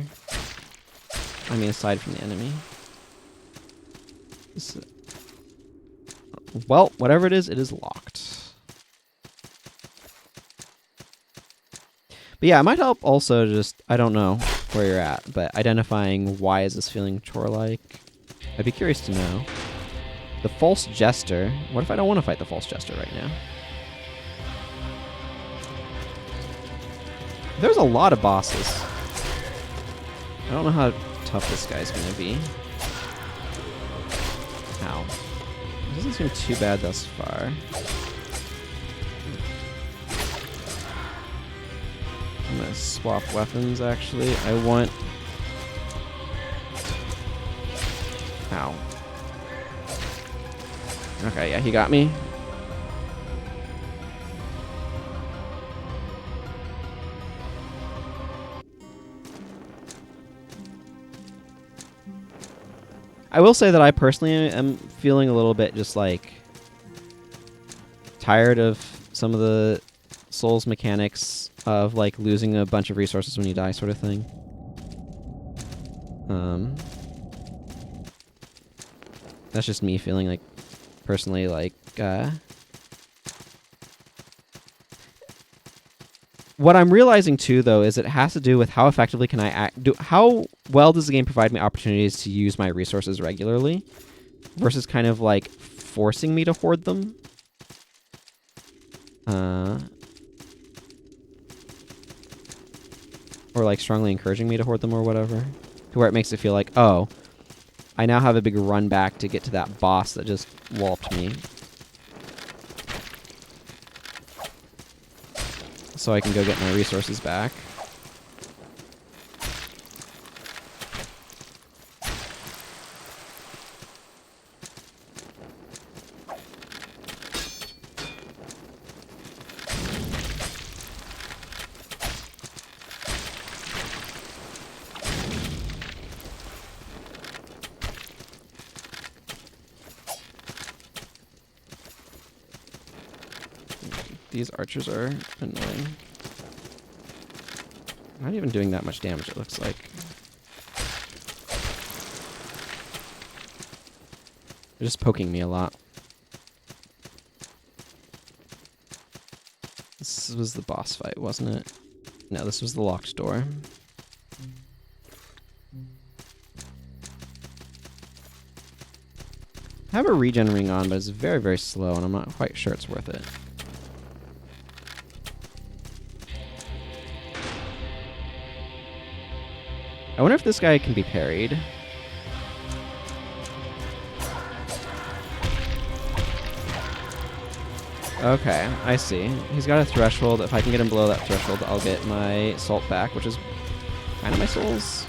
I mean, aside from the enemy. Well, whatever it is locked. But yeah, it might help also just, I don't know where you're at, but identifying why is this feeling chore-like. I'd be curious to know. The False Jester. What if I don't want to fight the False Jester right now? There's a lot of bosses. I don't know how tough this guy's going to be. Ow. It doesn't seem too bad thus far. I'm going to swap weapons, actually. I want... Ow. Okay, yeah, he got me. I will say that I personally am feeling a little bit just like tired of some of the Souls mechanics of like losing a bunch of resources when you die sort of thing. That's just me feeling like personally like what I'm realizing too, though, is it has to do with how effectively can I how well does the game provide me opportunities to use my resources regularly, versus kind of like forcing me to hoard them. Or like strongly encouraging me to hoard them or whatever, to where it makes it feel like, oh, I now have a big run back to get to that boss that just walloped me. So I can go get my resources back. These archers are annoying. Not even doing that much damage, it looks like. They're just poking me a lot. This was the boss fight, wasn't it? No, this was the locked door. I have a regen ring on, but it's very, very slow, and I'm not quite sure it's worth it. I wonder if this guy can be parried. Okay, I see. He's got a threshold. If I can get him below that threshold, I'll get my salt back, which is kind of my souls.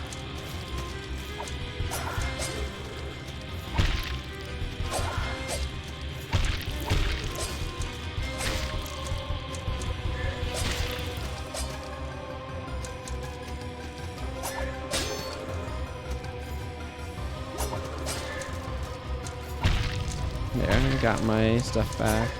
There, got my stuff back.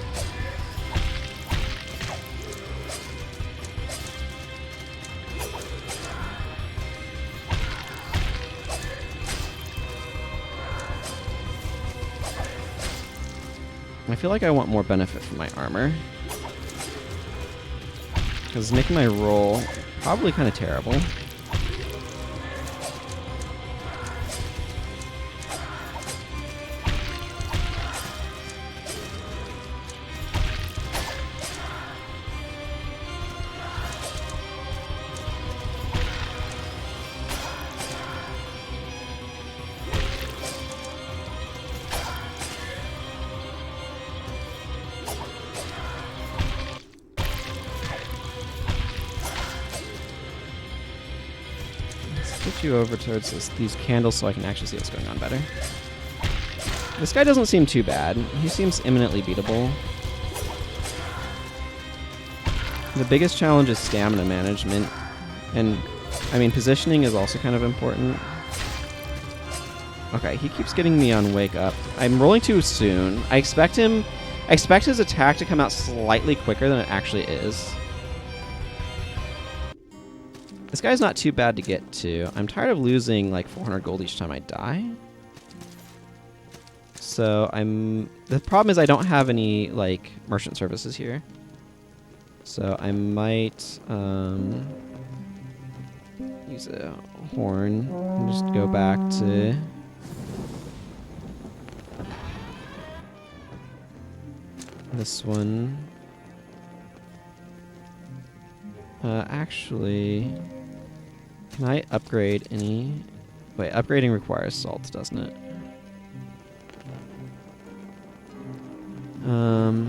I feel like I want more benefit from my armor, because it's making my roll probably kind of terrible. Get you over towards these candles so I can actually see what's going on better. This guy doesn't seem too bad. He seems imminently beatable. The biggest challenge is stamina management, and I mean positioning is also kind of important. Okay, he keeps getting me on wake up. I'm rolling too soon. I expect his attack to come out slightly quicker than it actually is. This guy's not too bad to get to. I'm tired of losing like 400 gold each time I die. So the problem is I don't have any like merchant services here. So I might use a horn and just go back to this one. Actually, can I upgrade any? Wait, upgrading requires salt, doesn't it?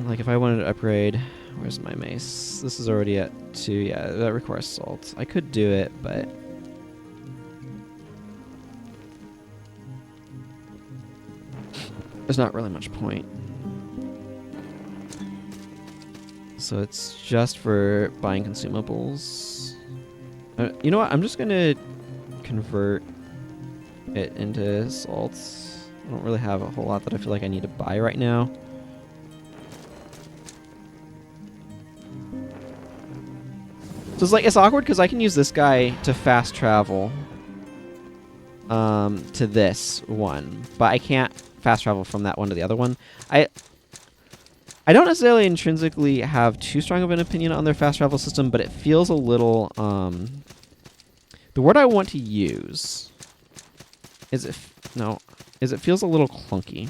Like if I wanted to upgrade, where's my mace? This is already at 2. Yeah, that requires salt. I could do it, but there's not really much point. So it's just for buying consumables. You know what? I'm just gonna convert it into salts. I don't really have a whole lot that I feel like I need to buy right now. So it's awkward because I can use this guy to fast travel to this one, but I can't fast travel from that one to the other one. I don't necessarily intrinsically have too strong of an opinion on their fast travel system, but it feels a little, the word I want to use is it feels a little clunky.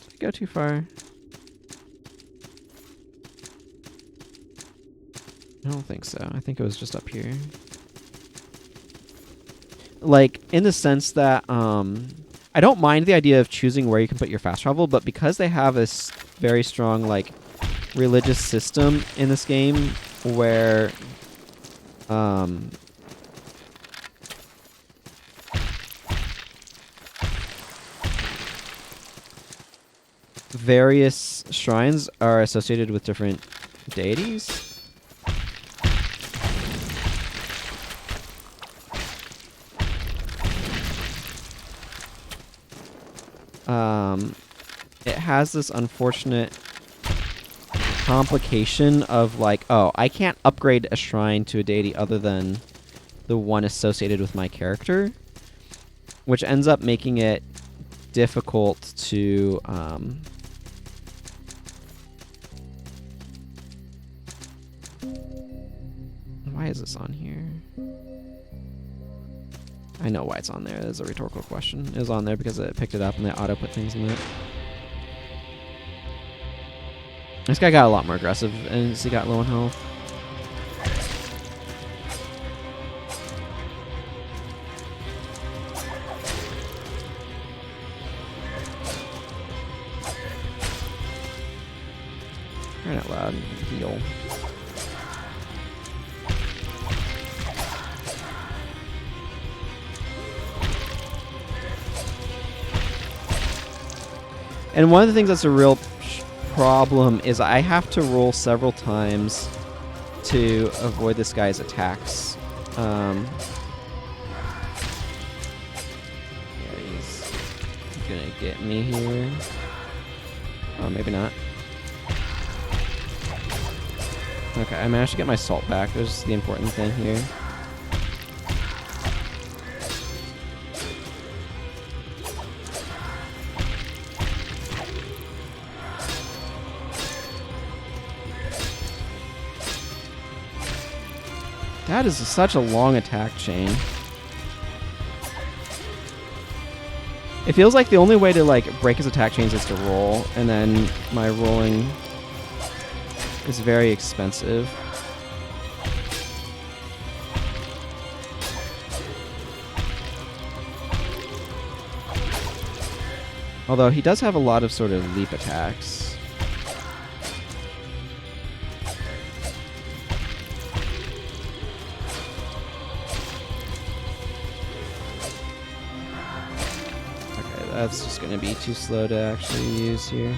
Did I go too far? I don't think so. I think it was just up here. Like, in the sense that, I don't mind the idea of choosing where you can put your fast travel, but because they have this very strong, like, religious system in this game where, various shrines are associated with different deities. It has this unfortunate complication of like, oh, I can't upgrade a shrine to a deity other than the one associated with my character, which ends up making it difficult to why is this on here? I know why it's on there. It's a rhetorical question. It was on there because it picked it up and they auto put things in it. This guy got a lot more aggressive and he got low on health. Crying out loud. Heal. And one of the things that's a real problem is I have to roll several times to avoid this guy's attacks. Yeah, he's gonna get me here. Oh, maybe not. Okay, I managed to get my salt back. There's the important thing here. That is such a long attack chain. It feels like the only way to like break his attack chains is to roll, and then my rolling is very expensive. Although he does have a lot of sort of leap attacks. That's just going to be too slow to actually use here.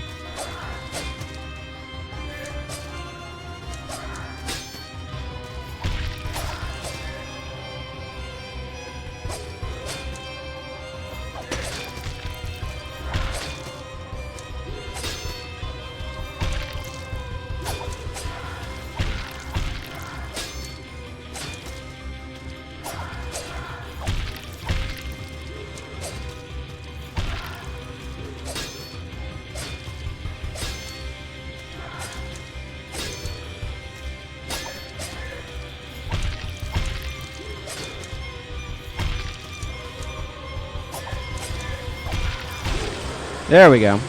There we go.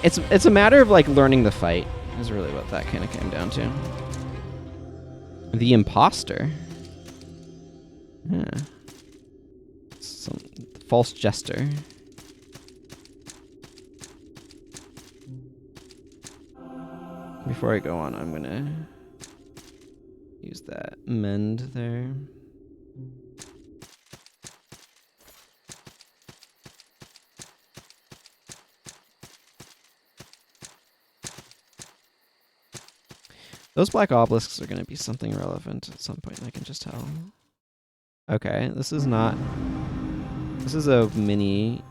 It's a matter of like learning the fight is really what that kind of came down to. The imposter. Yeah. Some false jester. Before I go on, I'm gonna use that mend there. Those black obelisks are going to be something relevant at some point, I can just tell. Okay, this is not... This is a mini...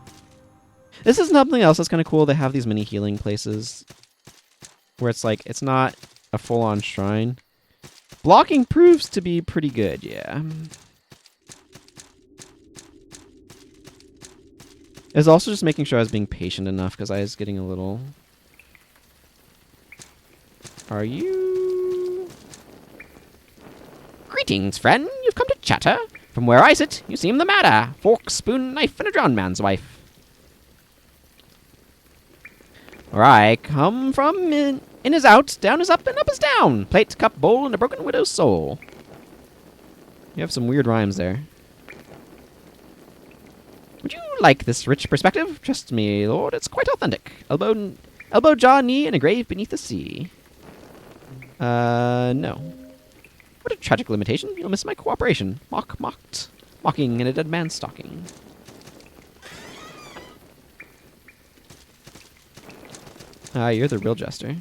This is something else that's kind of cool. They have these mini healing places where it's like, it's not a full-on shrine. Blocking proves to be pretty good, yeah. It's also just making sure I was being patient enough because I was getting a little... Are you... Greetings, friend. You've come to chatter. From where I sit, you seem the madder. Fork, spoon, knife, and a drowned man's wife. Where I come from, in is out, down is up, and up is down. Plate, cup, bowl, and a broken widow's soul. You have some weird rhymes there. Would you like this rich perspective? Trust me, Lord, it's quite authentic. Elbow, jaw, knee, and a grave beneath the sea. No. What a tragic limitation. You'll miss my cooperation. Mocking in a dead man's stocking. You're the real jester.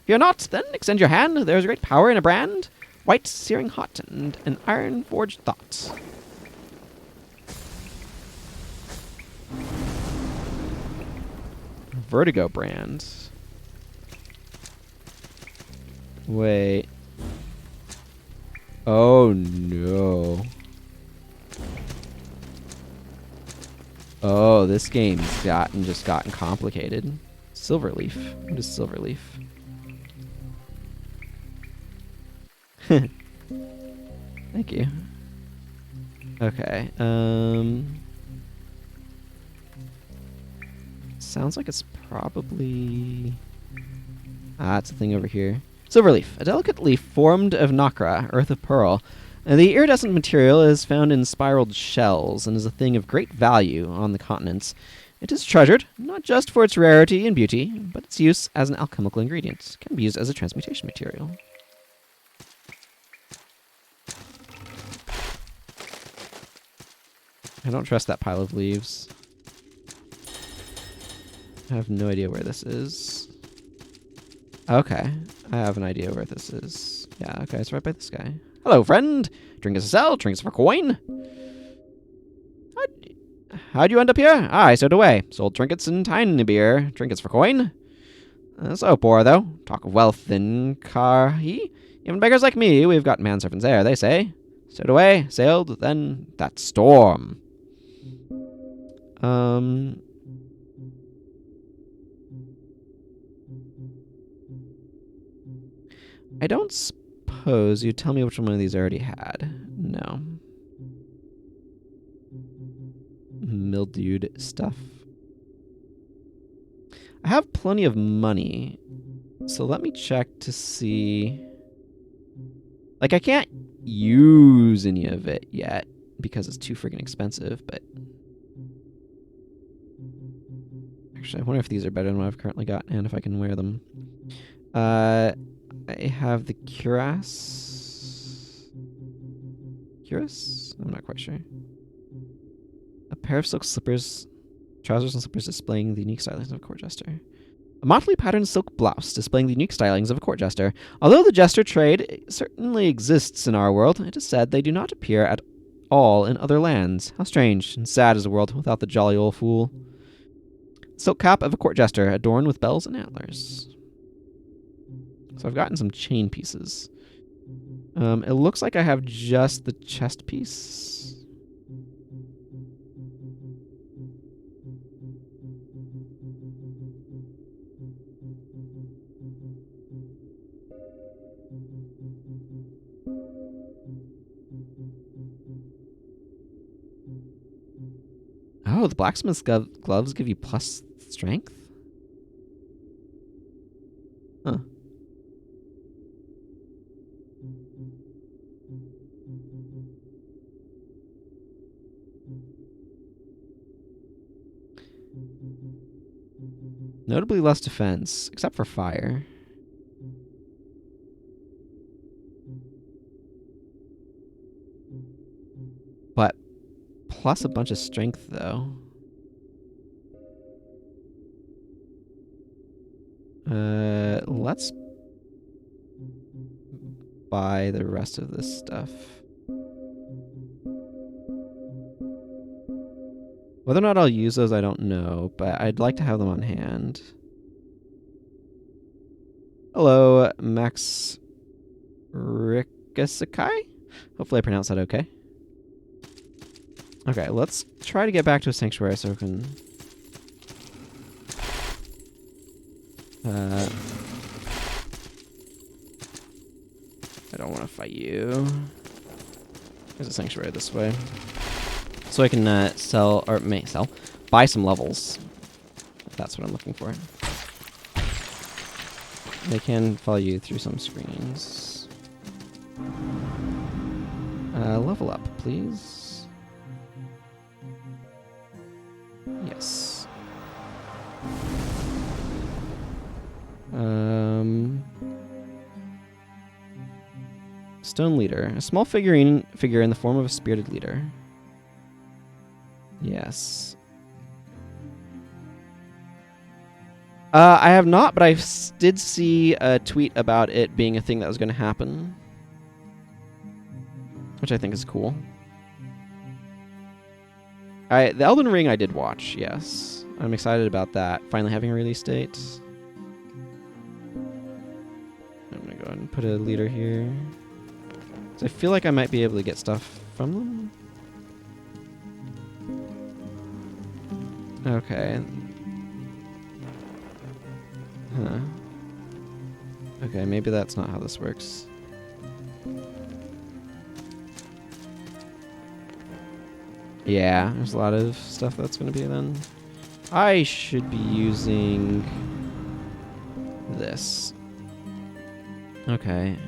Fear not, then, extend your hand. There is great power in a brand. White, searing hot, and an iron-forged thought. Vertigo brand. Wait. Oh, no. Oh, this game's gotten complicated. Silverleaf. What is Silverleaf? Thank you. Okay. Sounds like it's probably... it's a thing over here. Silverleaf, a delicate leaf formed of nacre, earth of pearl. The iridescent material is found in spiraled shells and is a thing of great value on the continents. It is treasured, not just for its rarity and beauty, but its use as an alchemical ingredient. It can be used as a transmutation material. I don't trust that pile of leaves. I have no idea where this is. Okay, I have an idea where this is. Yeah, okay, it's right by this guy. Hello, friend. Drink us a sell, drinks for coin. How'd you end up here? I stowed away. Sold trinkets and tiny beer. Trinkets for coin. So poor, though. Talk of wealth in Karhi. Even beggars like me, we've got manservants there, they say. Stowed away, sailed, then that storm. I don't suppose you'd tell me which one of these I already had. No. Mildewed stuff. I have plenty of money, so let me check to see... Like, I can't use any of it yet because it's too freaking expensive, but... Actually, I wonder if these are better than what I've currently got and if I can wear them. I have the cuirass. Cuirass? I'm not quite sure. A pair of silk slippers, trousers and slippers displaying the unique stylings of a court jester. A motley patterned silk blouse displaying the unique stylings of a court jester. Although the jester trade certainly exists in our world, it is said they do not appear at all in other lands. How strange and sad is a world without the jolly old fool. Silk cap of a court jester, adorned with bells and antlers. So I've gotten some chain pieces. It looks like I have just the chest piece. Oh, the blacksmith's gloves give you plus strength? Huh. Notably less defense, except for fire. But plus a bunch of strength, though. Let's buy the rest of this stuff. Whether or not I'll use those, I don't know, but I'd like to have them on hand. Hello, Max Rikasakai? Hopefully I pronounced that okay. Okay, let's try to get back to a sanctuary so we can... I don't want to fight you. There's a sanctuary this way. So I can buy some levels. That's what I'm looking for. They can follow you through some screens. Level up, please. Yes. Stone leader. A small figure in the form of a spirited leader. Yes. I have not, but I did see a tweet about it being a thing that was going to happen. Which I think is cool. The Elden Ring I did watch, yes. I'm excited about that. Finally having a release date. I'm going to go ahead and put a leader here. So I feel like I might be able to get stuff from them. Okay. Huh. Okay, maybe that's not how this works. Yeah, there's a lot of stuff that's going to be then. I should be using this. Okay.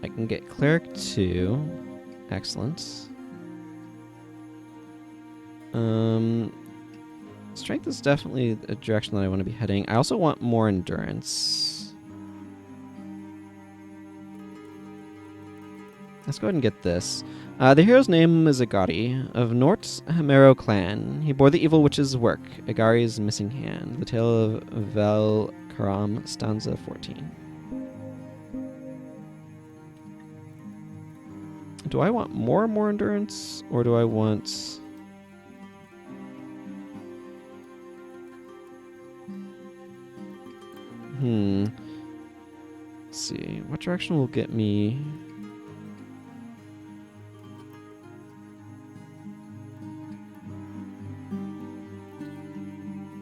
I can get Cleric 2. Excellent. Strength is definitely a direction that I want to be heading. I also want more endurance. Let's go ahead and get this. The hero's name is Agari, of Nort's Hamero clan. He bore the evil witch's work, Agari's missing hand. The Tale of Vel Karam, stanza 14. Do I want more endurance, or do I want... Let's see. What direction will get me...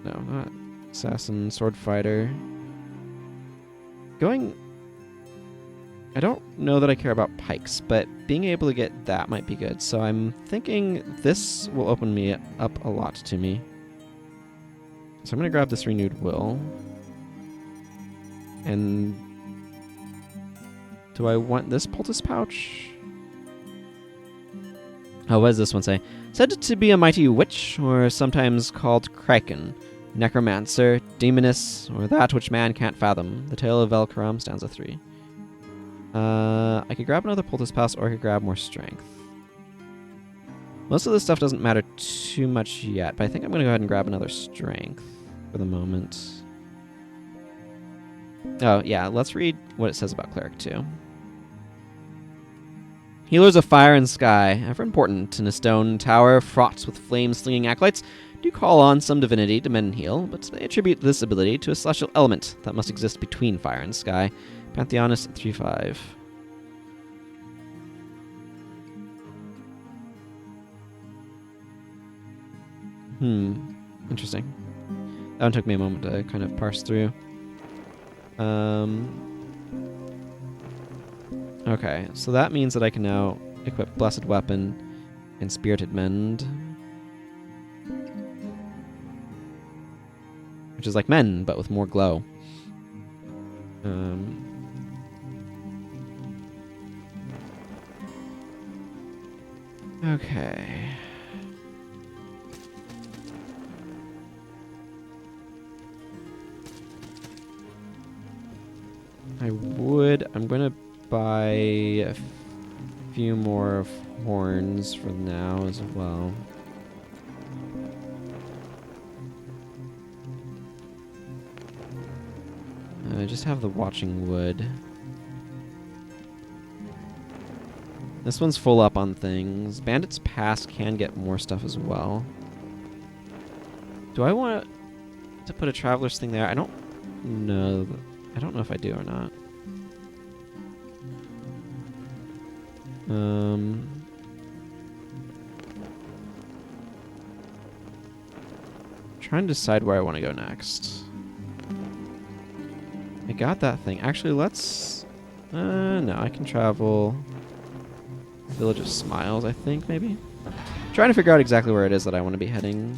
No, not assassin, sword fighter. Going... I don't know that I care about pikes, but being able to get that might be good. So I'm thinking this will open me up a lot to me. So I'm going to grab this renewed will. And do I want this poultice pouch? Oh, what does this one say? Said to be a mighty witch, or sometimes called Kraken, necromancer, demoness, or that which man can't fathom. The Tale of Velkaram, stanza 3. I could grab another poultice pouch, or I could grab more strength. Most of this stuff doesn't matter too much yet, but I think I'm going to go ahead and grab another strength for the moment. Oh, yeah, let's read what it says about Cleric 2. Healers of fire and sky, ever important in a stone tower fraught with flame-slinging acolytes, do call on some divinity to mend and heal, but they attribute this ability to a celestial element that must exist between fire and sky. Pantheonist 3-5. Interesting. That one took me a moment to kind of parse through. Okay, so that means that I can now equip Blessed Weapon and Spirited Mend. Which is like Mend, but with more glow. Okay. I'm going to buy a few more horns for now as well. I just have the Watching Wood. This one's full up on things. Bandit's Pass can get more stuff as well. Do I want to put a Traveler's thing there? I don't know. I don't know if I do or not. trying to decide where I want to go next. I got that thing. Actually, let's... no, I can travel... Village of Smiles, I think, maybe? Trying to figure out exactly where it is that I want to be heading.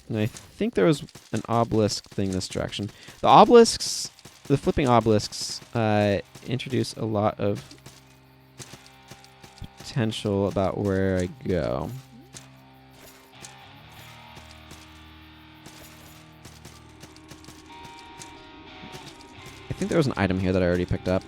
And I think there was an obelisk thing this direction. The obelisks, the flipping obelisks, introduce a lot of potential about where I go. I think there was an item here that I already picked up.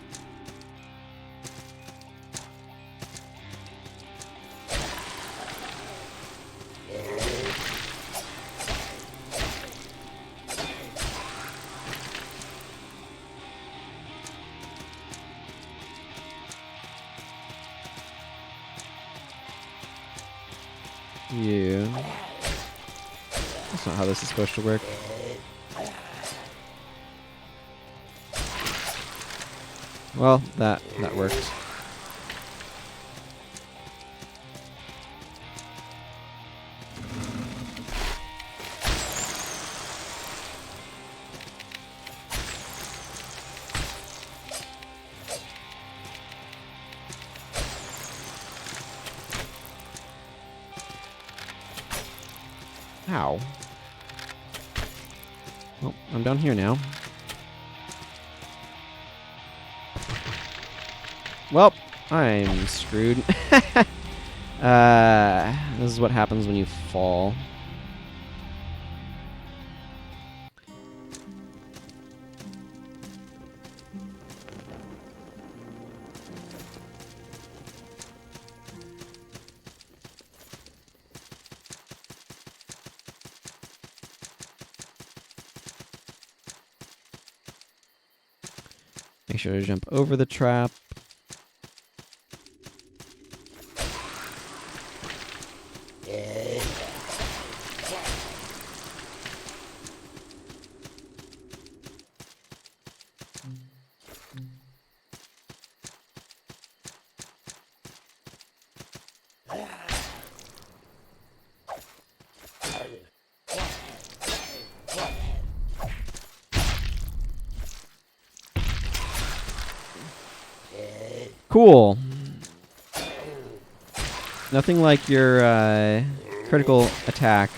You. That's not how this is supposed to work. Well, that worked. Ow. Well, I'm down here now. Well, I'm screwed. This is what happens when you fall. Make sure to jump over the trap. Cool. Nothing like your critical attack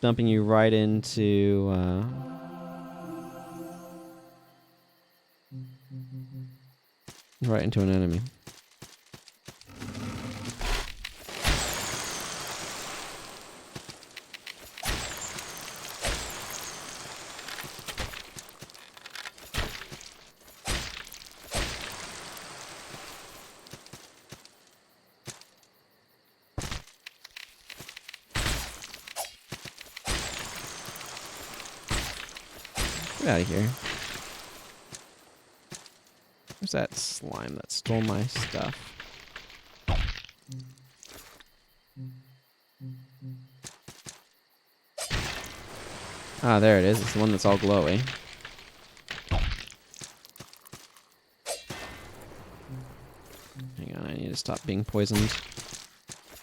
dumping you right into an enemy. Get out of here. Where's that slime that stole my stuff? Ah, there it is. It's the one that's all glowy. Hang on, I need to stop being poisoned.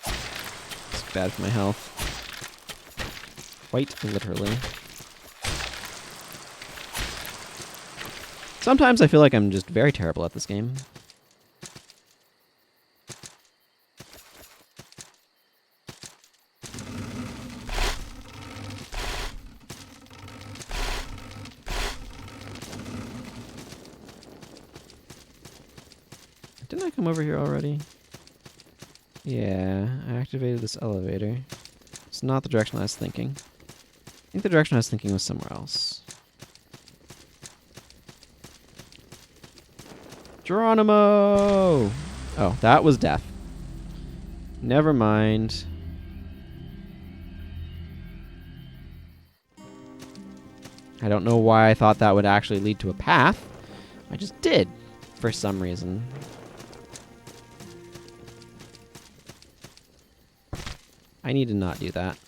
It's bad for my health. Quite literally. Sometimes I feel like I'm just very terrible at this game. Didn't I come over here already? Yeah, I activated this elevator. It's not the direction I was thinking. I think the direction I was thinking was somewhere else. Geronimo! Oh, that was death. Never mind. I don't know why I thought that would actually lead to a path. I just did, for some reason. I need to not do that.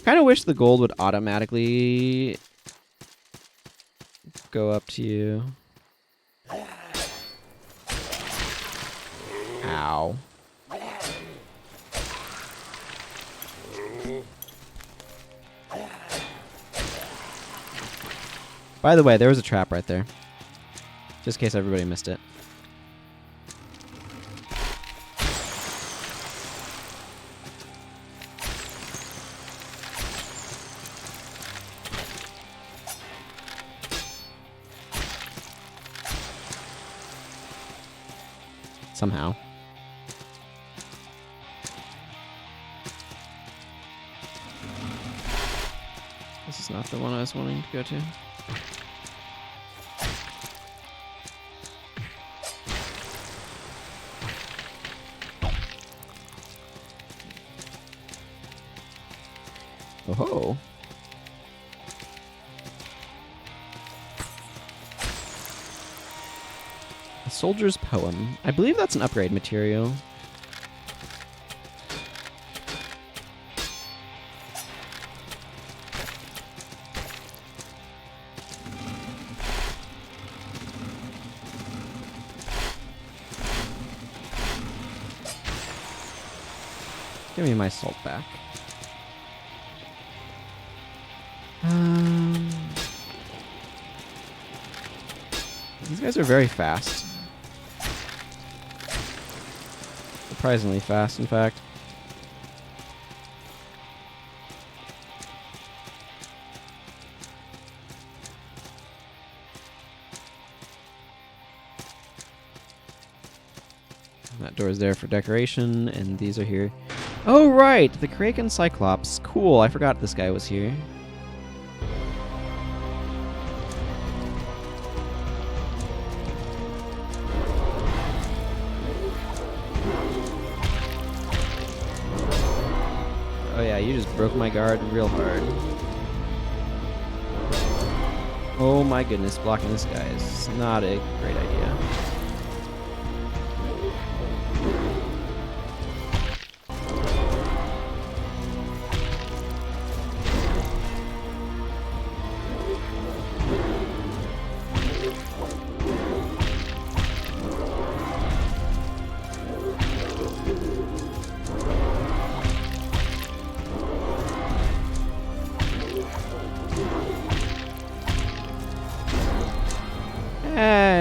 kind of wish the gold would automatically go up to you. Ow. By the way, there was a trap right there. Just in case everybody missed it. Somehow. This is not the one I was wanting to go to. Oh. A soldier's poem. I believe that's an upgrade material. Give me my salt back. These guys are very fast. Surprisingly fast, in fact. That door is there for decoration, and these are here. Oh, right! The Kraken Cyclops. Cool, I forgot this guy was here. Oh yeah, you just broke my guard real hard. Oh my goodness, blocking this guy is not a great idea.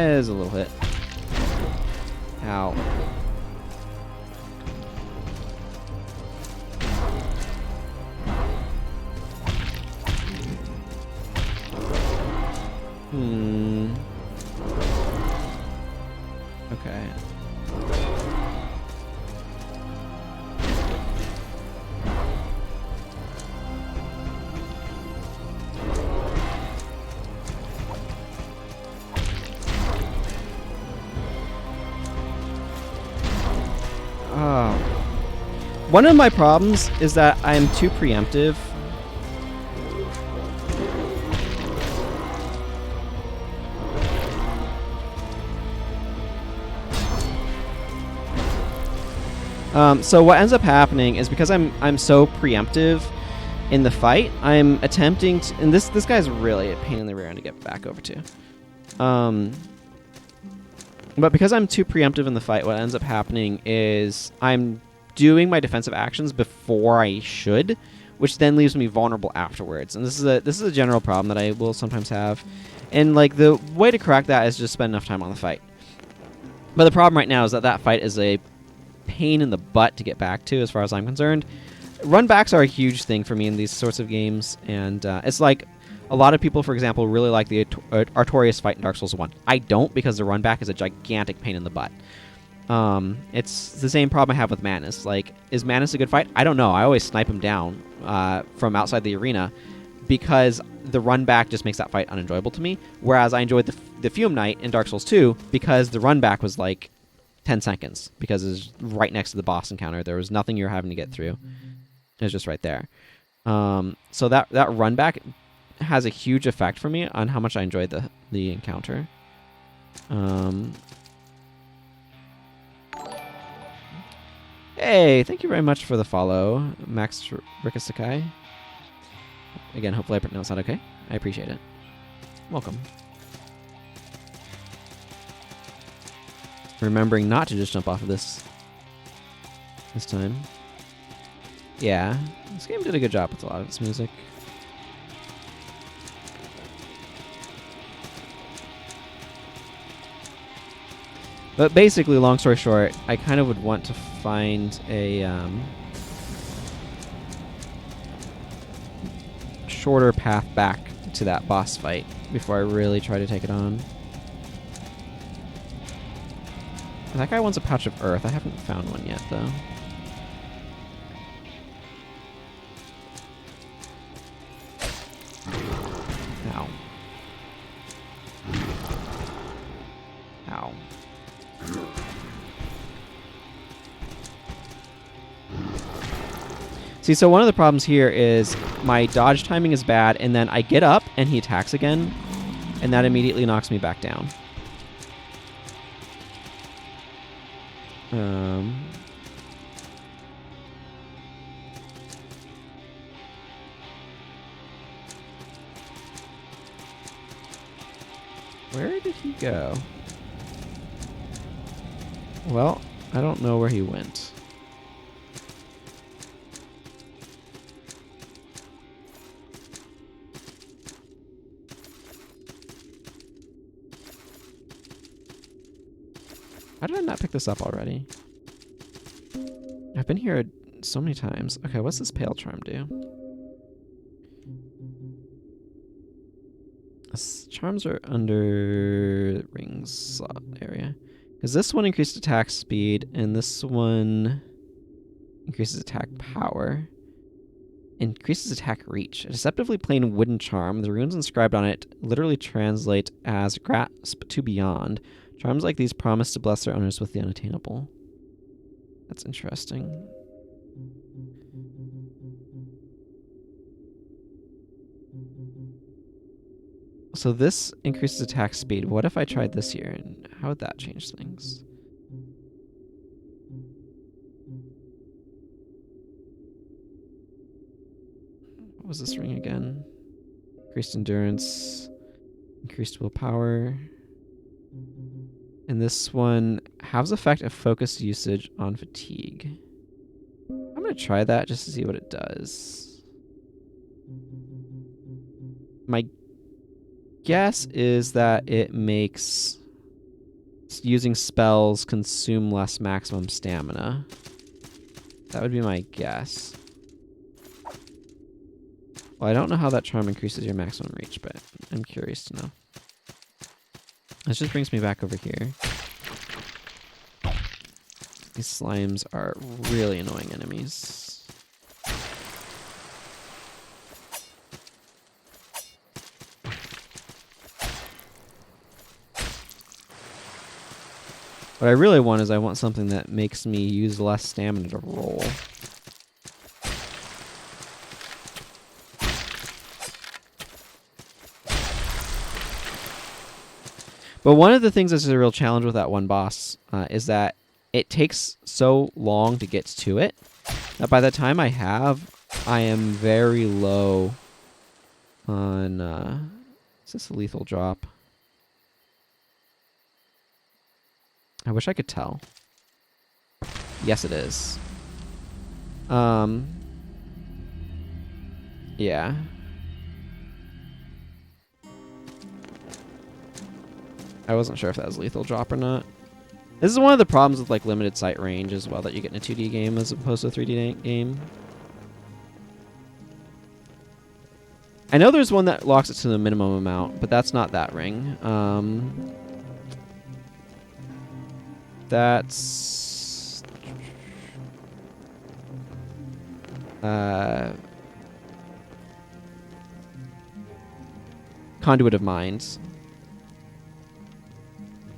There's a little hit. Ow. Okay. One of my problems is that I am too preemptive. So what ends up happening is because I'm so preemptive in the fight, I'm attempting to, and this guy's really a pain in the rear end to get back over to. But because I'm too preemptive in the fight, what ends up happening is I'm doing my defensive actions before I should, which then leaves me vulnerable afterwards. And this is a general problem that I will sometimes have. And like the way to correct that is just spend enough time on the fight. But the problem right now is that fight is a pain in the butt to get back to, as far as I'm concerned. Run backs are a huge thing for me in these sorts of games, and it's like a lot of people, for example, really like the Artorias fight in Dark Souls 1. I don't, because the run back is a gigantic pain in the butt. It's the same problem I have with Manus. Like, is Manus a good fight? I don't know. I always snipe him down from outside the arena because the run back just makes that fight unenjoyable to me. Whereas I enjoyed the Fume Knight in Dark Souls 2 because the run back was like 10 seconds because it was right next to the boss encounter. There was nothing you're having to get through. It was just right there. So that run back has a huge effect for me on how much I enjoyed the encounter. Hey, thank you very much for the follow, Max Rikasakai. Again, hopefully I pronounced that okay. I appreciate it. Welcome. Remembering not to just jump off of this time. Yeah, this game did a good job with a lot of its music. But basically, long story short, I kind of would want to find a shorter path back to that boss fight before I really try to take it on. That guy wants a patch of earth. I haven't found one yet, though. Ow. Ow. See, so one of the problems here is my dodge timing is bad, and then I get up and he attacks again, and that immediately knocks me back down. Where did he go? Well, I don't know where he went. How did I not pick this up already? I've been here so many times. Okay, what's this Pale Charm do? Charms are under rings slot area. Because this one increased attack speed, and this one increases attack power. Increases attack reach. A deceptively plain wooden charm. The runes inscribed on it literally translate as grasp to beyond. Charms like these promise to bless their owners with the unattainable. That's interesting. So this increases attack speed. What if I tried this here? And how would that change things? What was this ring again? Increased endurance. Increased willpower. And this one has effect of focus usage on fatigue. I'm going to try that just to see what it does. My guess is that it makes using spells consume less maximum stamina. That would be my guess. Well, I don't know how that charm increases your maximum reach, but I'm curious to know. This just brings me back over here. These slimes are really annoying enemies. What I really want is I want something that makes me use less stamina to roll. But one of the things that's a real challenge with that one boss is that it takes so long to get to it that by the time I am very low on... is this a lethal drop? I wish I could tell. Yes, it is. Yeah. I wasn't sure if that was lethal drop or not. This is one of the problems with like limited sight range as well that you get in a 2D game as opposed to a 3D game. I know there's one that locks it to the minimum amount, but that's not that ring. That's... Conduit of Minds.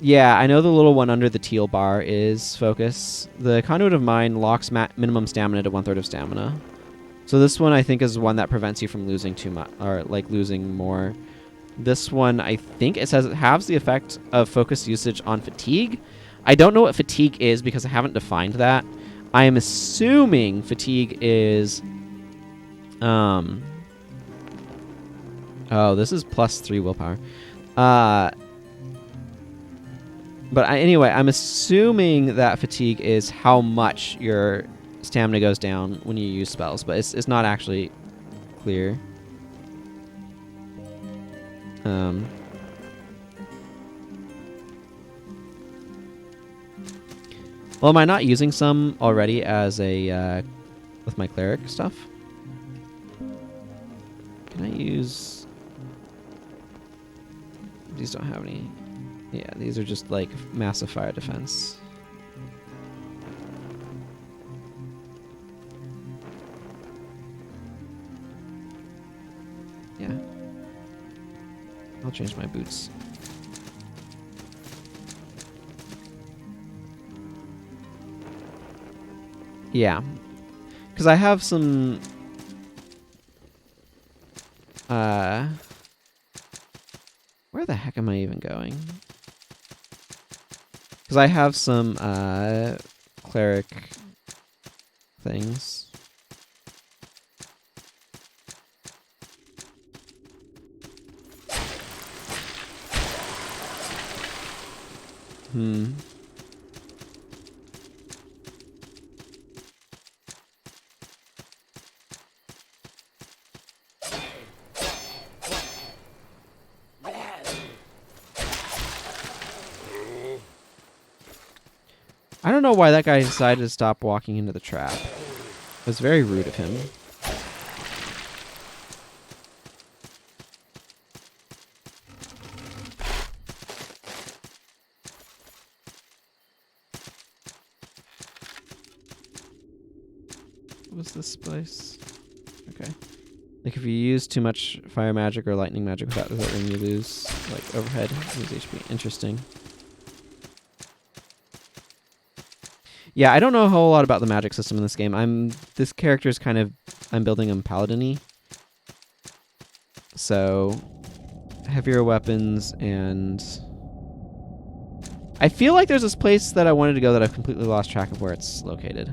Yeah, I know the little one under the teal bar is focus. The Conduit of Mind locks minimum stamina to 1/3 of stamina. So this one I think is one that prevents you from losing too much, or like losing more. This one, I think it says it has the effect of focus usage on fatigue. I don't know what fatigue is because I haven't defined that. I am assuming fatigue is Oh, this is +3 willpower. But anyway, I'm assuming that fatigue is how much your stamina goes down when you use spells, but it's not actually clear. Well, am I not using some already as a with my cleric stuff? Can I use? These don't have any. Yeah, these are just like massive fire defense. Yeah. I'll change my boots. Yeah. Because I have some... where the heck am I even going? Because I have some cleric things. I don't know why that guy decided to stop walking into the trap. It was very rude of him. What was this place? Okay. Like if you use too much fire magic or lightning magic without the ring, you lose like overhead, lose HP. Interesting. Yeah, I don't know a whole lot about the magic system in this game. This character is I'm building him paladin-y. So heavier weapons, and I feel like there's this place that I wanted to go that I've completely lost track of where it's located.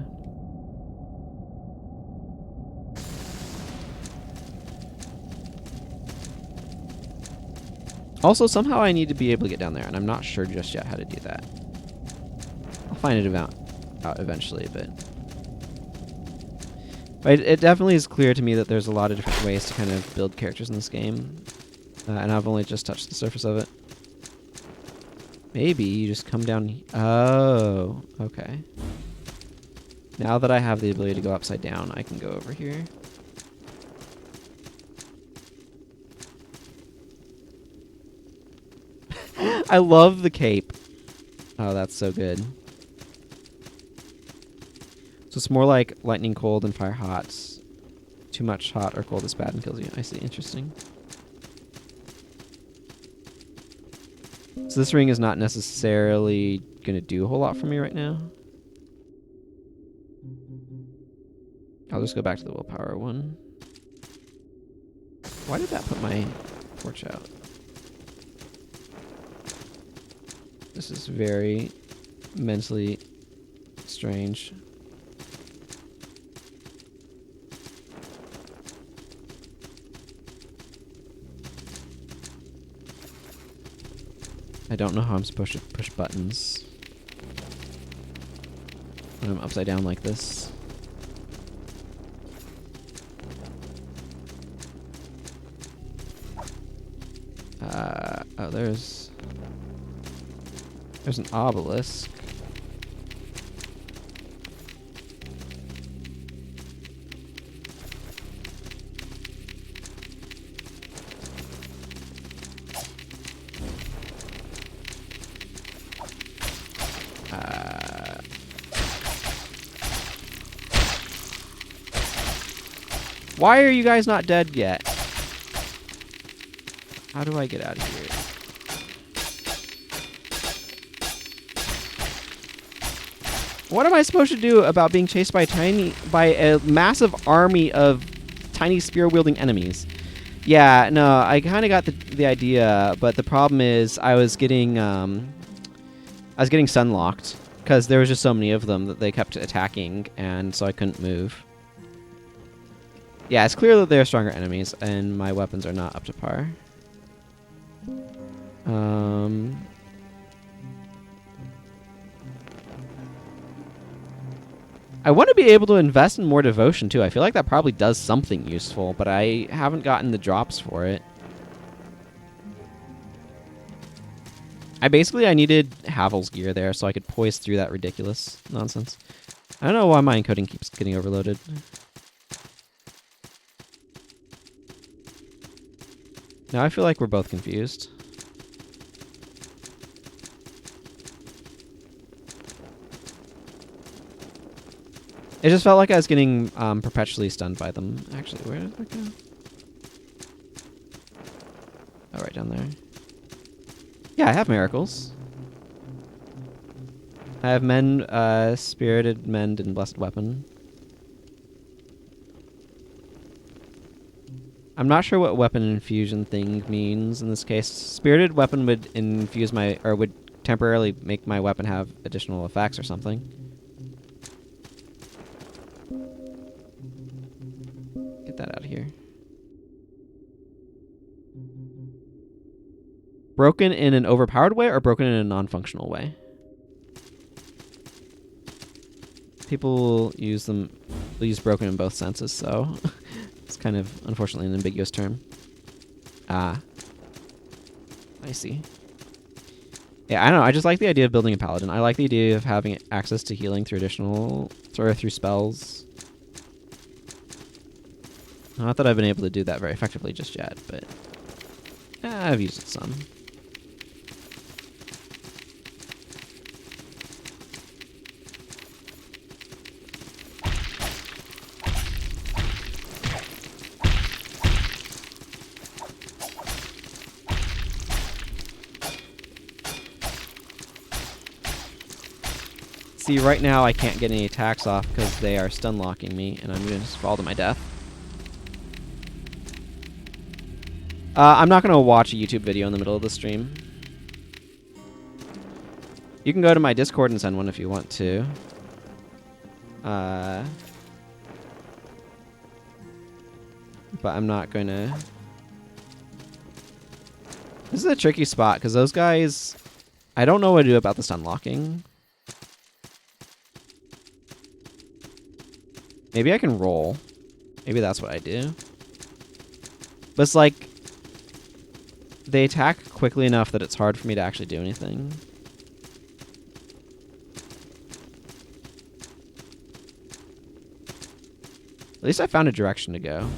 Also, somehow I need to be able to get down there, and I'm not sure just yet how to do that. I'll find it out eventually, but it definitely is clear to me that there's a lot of different ways to kind of build characters in this game, and I've only just touched the surface of it. Maybe you just come down. Oh, okay. Now that I have the ability to go upside down, I can go over here. I love the cape. Oh, that's so good. So it's more like lightning cold and fire hot. Too much hot or cold is bad and kills you. I see. Interesting. So this ring is not necessarily going to do a whole lot for me right now. I'll just go back to the willpower one. Why did that put my torch out? This is very mentally strange. I don't know how I'm supposed to push buttons when I'm upside down like this. Oh, there's an obelisk. Why are you guys not dead yet? How do I get out of here? What am I supposed to do about being chased by a massive army of tiny spear-wielding enemies? Yeah, no, I kind of got the idea, but the problem is I was getting sunlocked because there was just so many of them that they kept attacking, and so I couldn't move. Yeah, it's clear that they're stronger enemies, and my weapons are not up to par. I want to be able to invest in more devotion, too. I feel like that probably does something useful, but I haven't gotten the drops for it. I needed Havel's gear there so I could poise through that ridiculous nonsense. I don't know why my encoding keeps getting overloaded. Now I feel like we're both confused. It just felt like I was getting perpetually stunned by them. Actually, where did that go? Oh, right down there. Yeah, I have miracles. I have mend, spirited mend, and blessed weapon. I'm not sure what weapon infusion thing means in this case. Spirited weapon would infuse my, or would temporarily make my weapon have additional effects or something. Get that out of here. Broken in an overpowered way or broken in a non-functional way? People use broken in both senses, so it's kind of, unfortunately, an ambiguous term. Ah. I see. Yeah, I don't know. I just like the idea of building a paladin. I like the idea of having access to healing through through spells. Not that I've been able to do that very effectively just yet, but I've used it some. See, right now I can't get any attacks off because they are stun locking me, and I'm going to just fall to my death. I'm not going to watch a YouTube video in the middle of the stream. You can go to my Discord and send one if you want to. But I'm not going to... This is a tricky spot because those guys... I don't know what to do about the stun locking. Maybe I can roll. Maybe that's what I do. But it's like... They attack quickly enough that it's hard for me to actually do anything. At least I found a direction to go.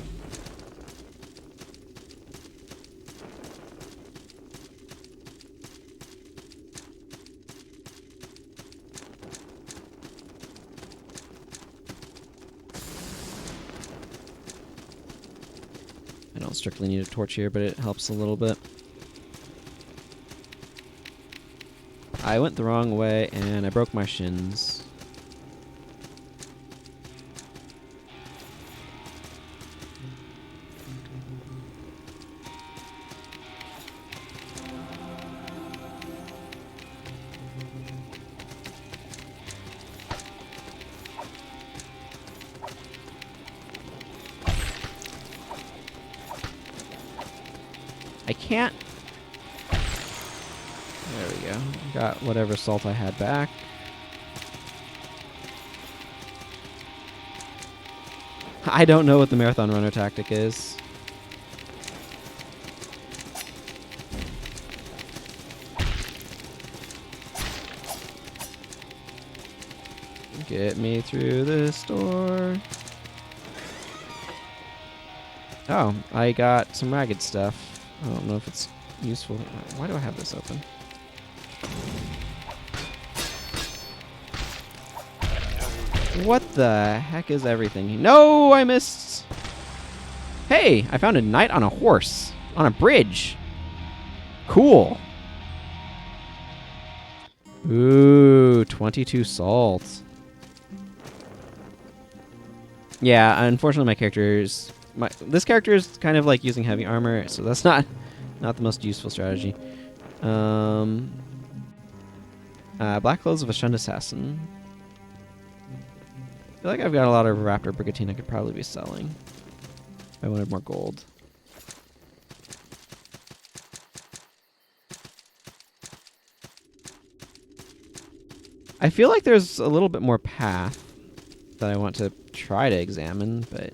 I don't strictly need a torch here, but it helps a little bit. I went the wrong way, and I broke my shins. I can't... There we go. Got whatever salt I had back. I don't know what the marathon runner tactic is. Get me through this door. Oh, I got some ragged stuff. I don't know if it's useful. Why do I have this open? What the heck is everything? No, I missed. Hey, I found a knight on a horse on a bridge. Cool. Ooh, 22 salt. Yeah, unfortunately my character's... this character is kind of like using heavy armor, so that's not the most useful strategy. Black clothes of a shunned assassin. I feel like I've got a lot of Raptor Brigantine I could probably be selling. I wanted more gold. I feel like there's a little bit more path that I want to try to examine, but...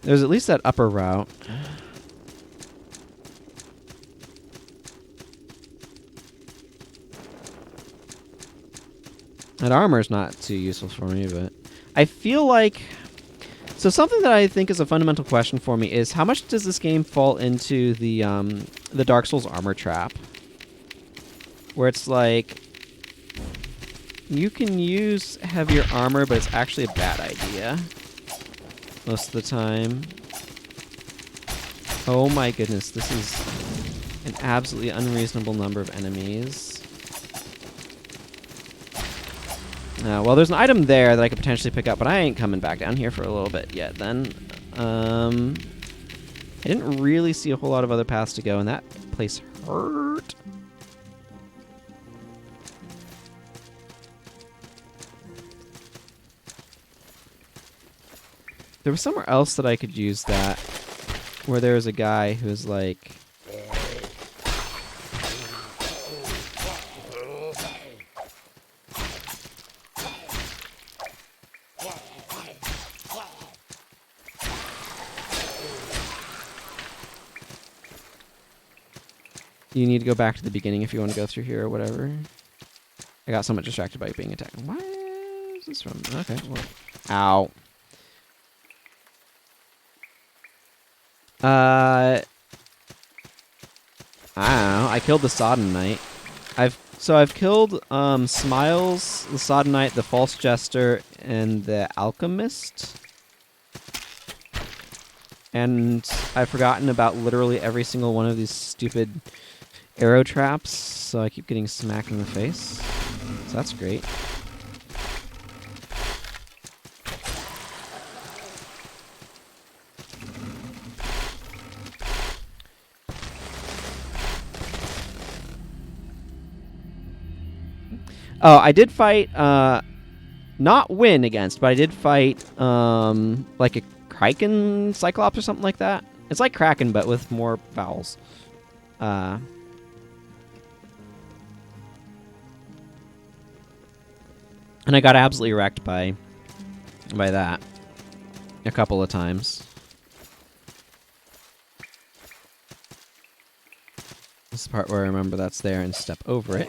There's at least that upper route. That armor's not too useful for me, but... I feel like... So something that I think is a fundamental question for me is how much does this game fall into the Dark Souls armor trap? Where it's like... You can use heavier armor, but it's actually a bad idea. Most of the time. Oh my goodness, this is an absolutely unreasonable number of enemies. Well, there's an item there that I could potentially pick up, but I ain't coming back down here for a little bit yet then. I didn't really see a whole lot of other paths to go, and that place hurt. There was somewhere else that I could use that, where there was a guy who was like... You need to go back to the beginning if you want to go through here or whatever. I got somewhat distracted by being attacked. Where is this from? Okay, well... Ow. I don't know. I killed the Sodden Knight. I've killed Smiles, the Sodden Knight, the False Jester, and the Alchemist. And I've forgotten about literally every single one of these stupid arrow traps, so I keep getting smacked in the face. So that's great. Oh, I did fight, not win against, but I did fight, like a Kraken Cyclops or something like that. It's like Kraken, but with more vowels. And I got absolutely wrecked by that a couple of times. This is the part where I remember that's there and step over it.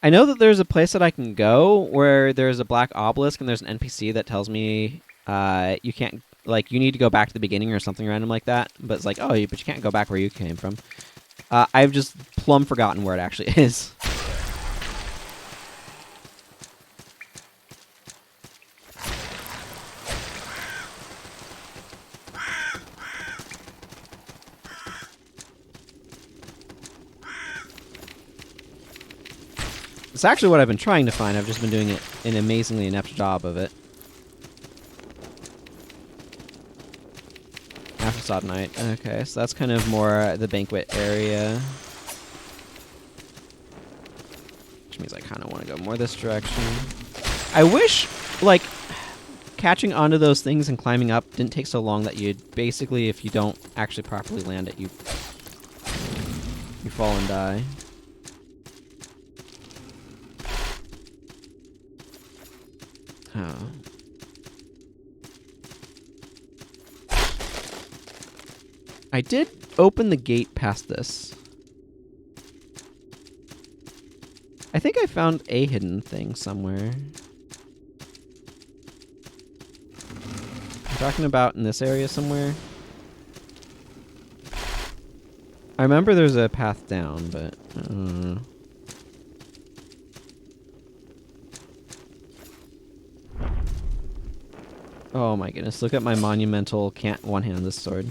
I know that there's a place that I can go where there's a black obelisk and there's an NPC that tells me you can't, like, you need to go back to the beginning or something random like that. But it's like, oh, but you can't go back where you came from. I've just plumb forgotten where it actually is. It's actually what I've been trying to find. I've just been doing an amazingly inept job of it. After Sodden Knight. Okay, so that's kind of more the banquet area. Which means I kind of want to go more this direction. I wish, like, catching onto those things and climbing up didn't take so long that you'd basically, if you don't actually properly land it, you fall and die. Oh. I did open the gate past this. I think I found a hidden thing somewhere. I'm talking about in this area somewhere. I remember there's a path down, but I don't know. Oh my goodness, look at my monumental can't one-hand this sword.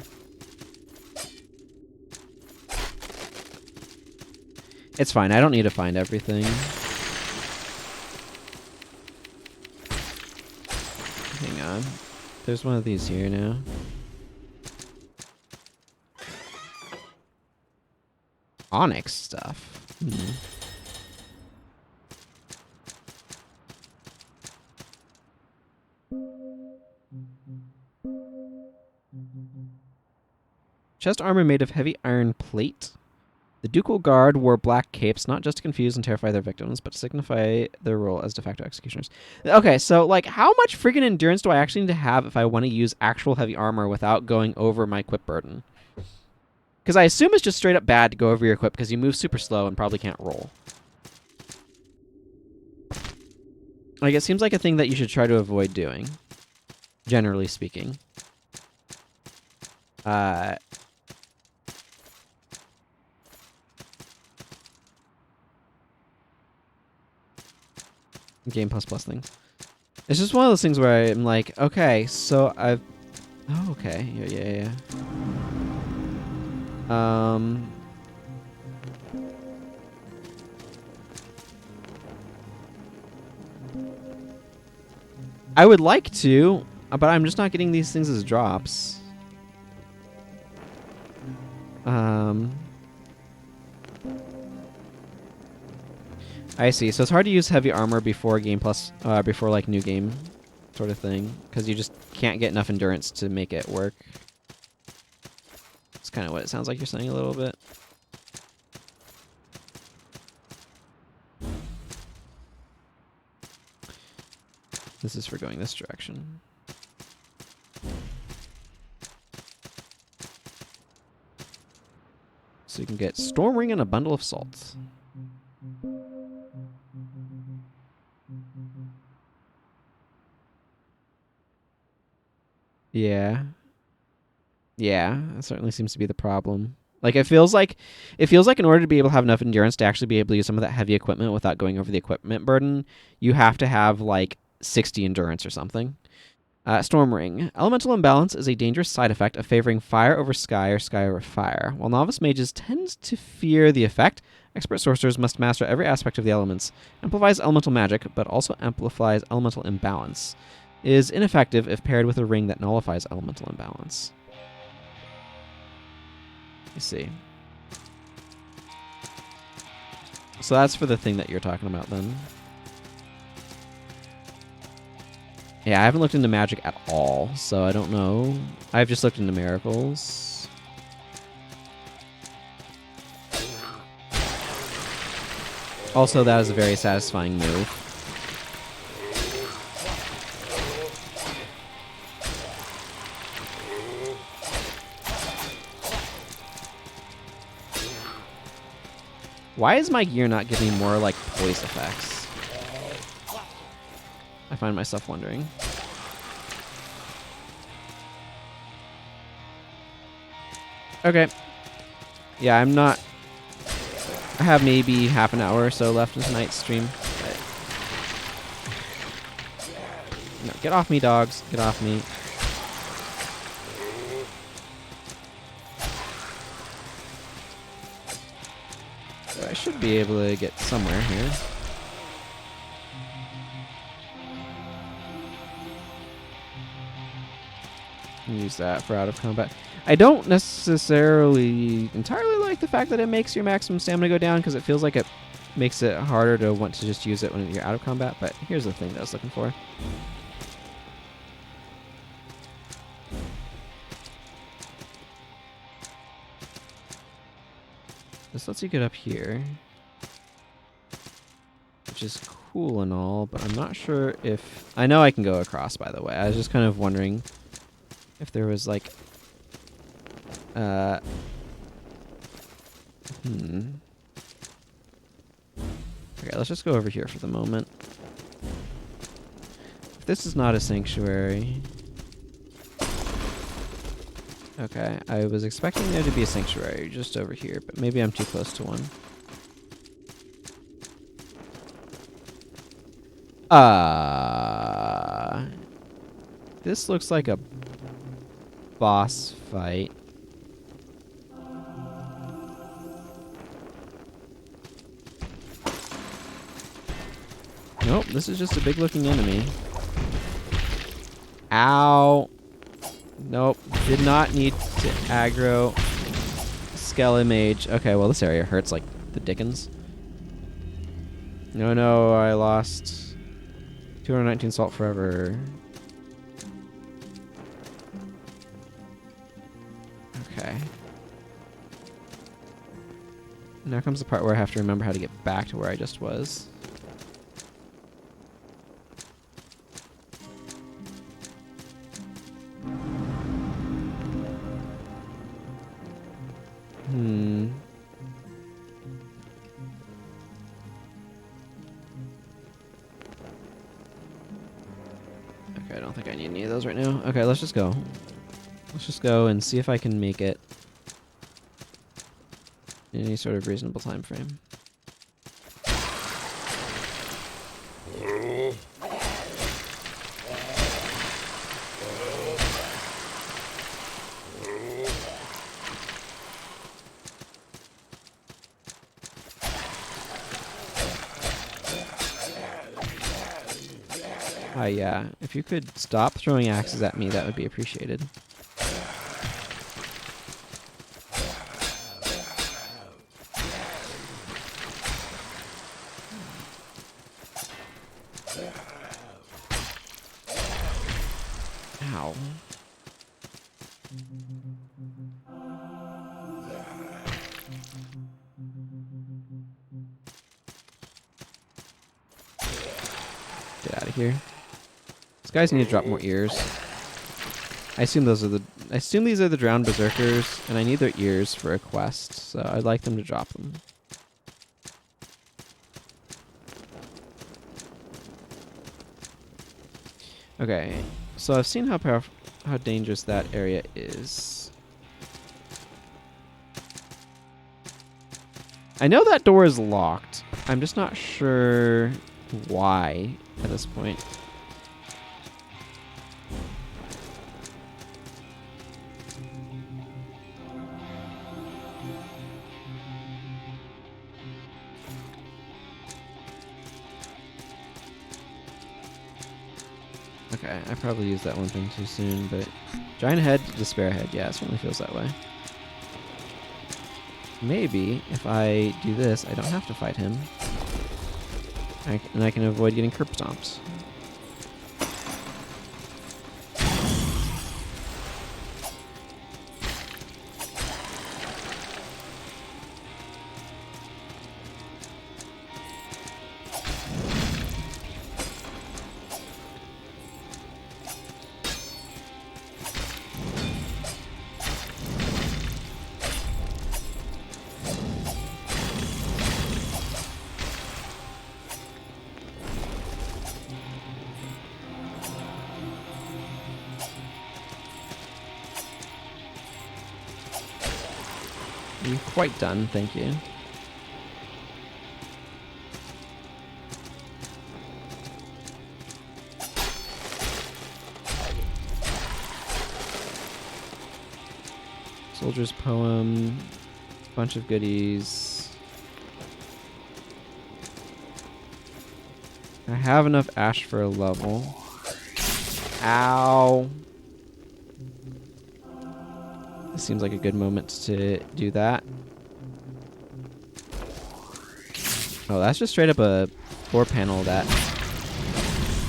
It's fine. I don't need to find everything. Hang on. There's one of these here now. Onyx stuff. Hmm. Chest armor made of heavy iron plate. The ducal guard wore black capes, not just to confuse and terrify their victims, but to signify their role as de facto executioners. Okay, so, like, how much friggin' endurance do I actually need to have if I want to use actual heavy armor without going over my equip burden? Because I assume it's just straight up bad to go over your equip because you move super slow and probably can't roll. Like, it seems like a thing that you should try to avoid doing, generally speaking. Game plus things. It's just one of those things where I'm like, okay, so I've... Oh, okay. Yeah. I would like to, but I'm just not getting these things as drops. I see. So it's hard to use heavy armor before game plus, before like new game sort of thing, because you just can't get enough endurance to make it work. It's kind of what it sounds like you're saying a little bit. This is for going this direction. So you can get Storm Ring and a bundle of salt. Yeah. Yeah, that certainly seems to be the problem. Like it feels like in order to be able to have enough endurance to actually be able to use some of that heavy equipment without going over the equipment burden, you have to have like 60 endurance or something. Storm Ring. Elemental imbalance is a dangerous side effect of favoring fire over sky or sky over fire. While novice mages tend to fear the effect, expert sorcerers must master every aspect of the elements. Amplifies elemental magic, but also amplifies elemental imbalance. Is ineffective if paired with a ring that nullifies elemental imbalance. You see. So that's for the thing that you're talking about then. Yeah, I haven't looked into magic at all, so I don't know. I've just looked into miracles. Also, that is a very satisfying move. Why is my gear not giving more, like, poise effects? I find myself wondering. Okay. Yeah, I'm not... I have maybe half an hour or so left in tonight's stream. But... No, get off me, dogs. Get off me. I should be able to get somewhere here. Use that for out of combat. I don't necessarily entirely like the fact that it makes your maximum stamina go down because it feels like it makes it harder to want to just use it when you're out of combat, but here's the thing that I was looking for. This lets you get up here, which is cool and all, but I'm not sure if... I know I can go across, by the way. I was just kind of wondering if there was, like... Okay, let's just go over here for the moment. If this is not a sanctuary... Okay, I was expecting there to be a sanctuary just over here, but maybe I'm too close to one. This looks like a boss fight. Nope, this is just a big-looking enemy. Ow. Nope, did not need to aggro Skelly Mage. Okay, well, this area hurts like the dickens. No, I lost 219 salt forever. Okay. Now comes the part where I have to remember how to get back to where I just was. Okay, I don't think I need any of those right now. Okay, let's just go. Let's just go and see if I can make it in any sort of reasonable time frame. Yeah. If you could stop throwing axes at me, that would be appreciated. Ow. Get out of here. These guys need to drop more ears. I assume these are the drowned berserkers, and I need their ears for a quest, so I'd like them to drop them. Okay, so I've seen how dangerous that area is. I know that door is locked. I'm just not sure why at this point. Okay, I probably used that one thing too soon, but giant head, despair head, yeah, it certainly feels that way. Maybe if I do this, I don't have to fight him. And I can avoid getting curb stomps. You're quite done, thank you. Soldier's poem, bunch of goodies. I have enough ash for a level. Ow. This seems like a good moment to do that. Oh, that's just straight up a floor panel that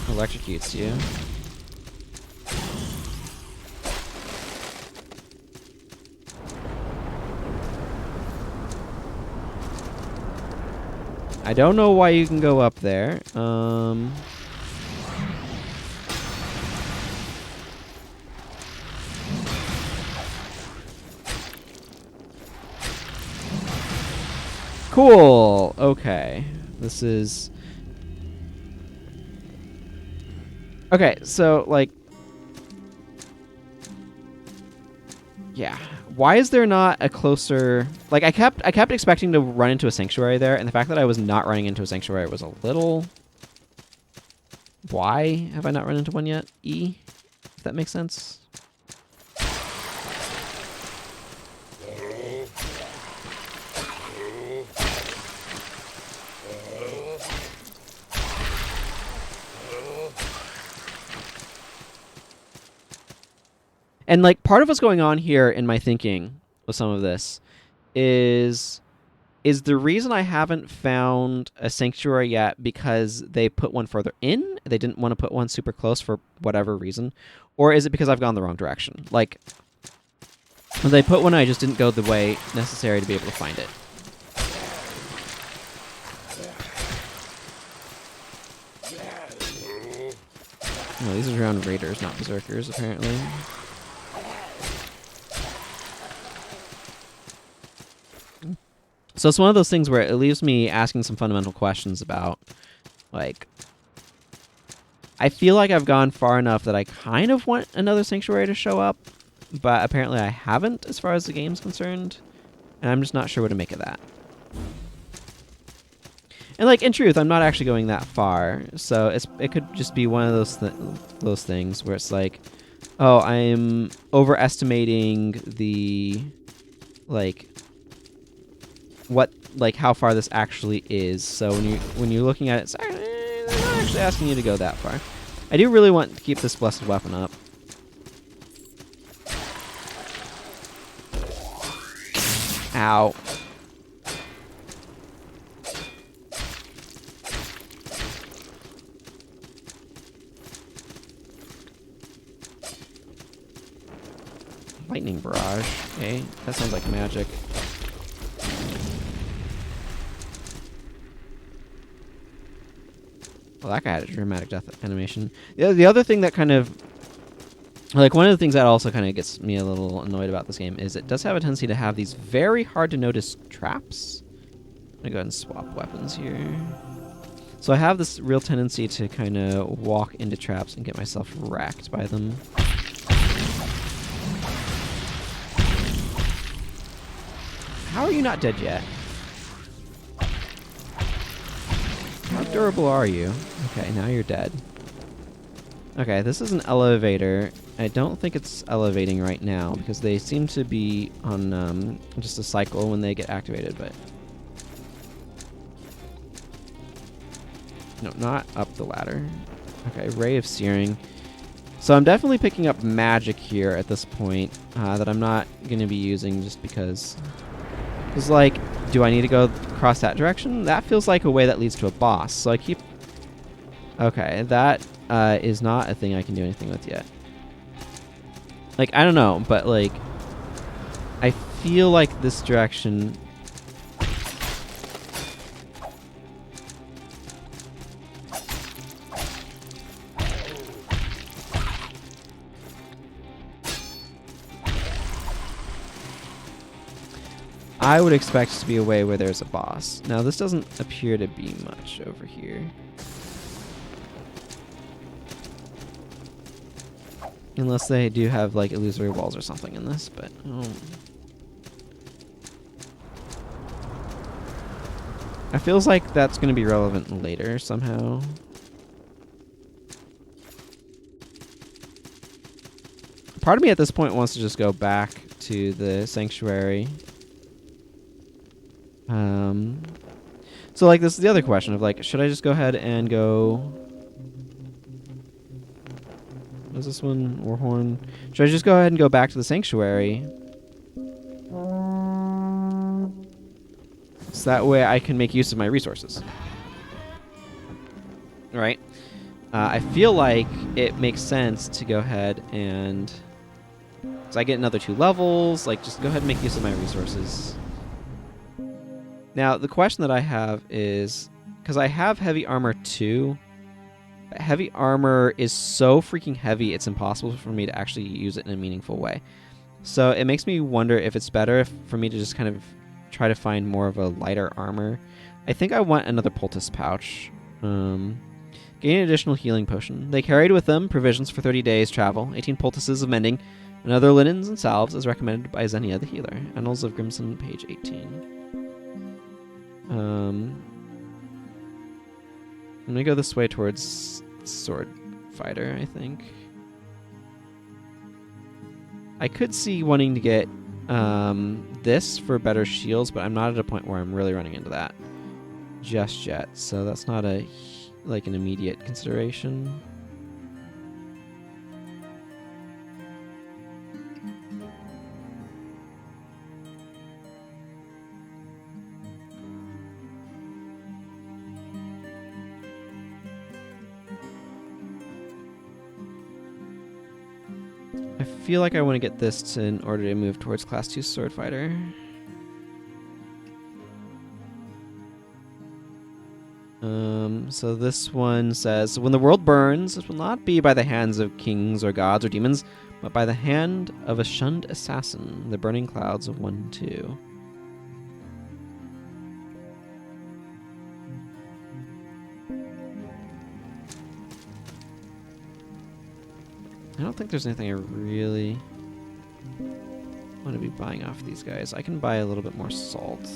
electrocutes you. I don't know why you can go up there. Cool. Okay. This is... Okay, so, like... Yeah. Why is there not a closer... Like, I kept expecting to run into a sanctuary there, and the fact that I was not running into a sanctuary was a little... Why have I not run into one yet? E? If that makes sense. And like part of what's going on here in my thinking with some of this is the reason I haven't found a sanctuary yet because they put one further in? They didn't want to put one super close for whatever reason. Or is it because I've gone the wrong direction? Like, when they put one, I just didn't go the way necessary to be able to find it. No, these are drowned raiders, not berserkers, apparently. So it's one of those things where it leaves me asking some fundamental questions about, like, I feel like I've gone far enough that I kind of want another sanctuary to show up, but apparently I haven't as far as the game's concerned, and I'm just not sure what to make of that. And like in truth, I'm not actually going that far, so it could just be one of those things where it's like, oh, I'm overestimating the how far this actually is. So when you're looking at it, they're not actually asking you to go that far. I do really want to keep this blessed weapon up. Ow. Lightning barrage. Okay, that sounds like magic. Well, that guy had a dramatic death animation. The other thing that kind of... Like, one of the things that also kind of gets me a little annoyed about this game is it does have a tendency to have these very hard-to-notice traps. I'm gonna go ahead and swap weapons here. So I have this real tendency to kind of walk into traps and get myself wrecked by them. How are you not dead yet? How durable are you? Okay, now you're dead. Okay, this is an elevator. I don't think it's elevating right now because they seem to be on just a cycle when they get activated, but... No, not up the ladder. Okay, Ray of Searing. So I'm definitely picking up magic here at this point that I'm not going to be using just because... It's like, do I need to go across that direction? That feels like a way that leads to a boss. So I keep... Okay, that is not a thing I can do anything with yet. Like, I don't know, but like... I feel like this direction... I would expect it to be a way where there's a boss. Now, this doesn't appear to be much over here. Unless they do have, like, illusory walls or something in this, but... It feels like that's going to be relevant later somehow. Part of me at this point wants to just go back to the sanctuary. So like this is the other question of like, should I just go ahead and go... What is this one? Warhorn. Should I just go ahead and go back to the sanctuary? So that way I can make use of my resources. Right? I feel like it makes sense to go ahead and... So I get another 2 levels, like just go ahead and make use of my resources. Now, the question that I have is, because I have heavy armor too, but heavy armor is so freaking heavy, it's impossible for me to actually use it in a meaningful way. So it makes me wonder if it's better for me to just kind of try to find more of a lighter armor. I think I want another poultice pouch. Gain an additional healing potion. They carried with them provisions for 30 days travel, 18 poultices of mending, and other linens and salves as recommended by Xenia the healer. Annals of Grimson, page 18. I'm gonna go this way towards Sword Fighter, I think. I could see wanting to get this for better shields, but I'm not at a point where I'm really running into that just yet, so that's not an immediate consideration. I feel like I want to get this in order to move towards Class 2 Sword Fighter. So this one says, when the world burns, it will not be by the hands of kings or gods or demons, but by the hand of a shunned assassin, the burning clouds of 1-2. I don't think there's anything I really want to be buying off these guys. I can buy a little bit more salt.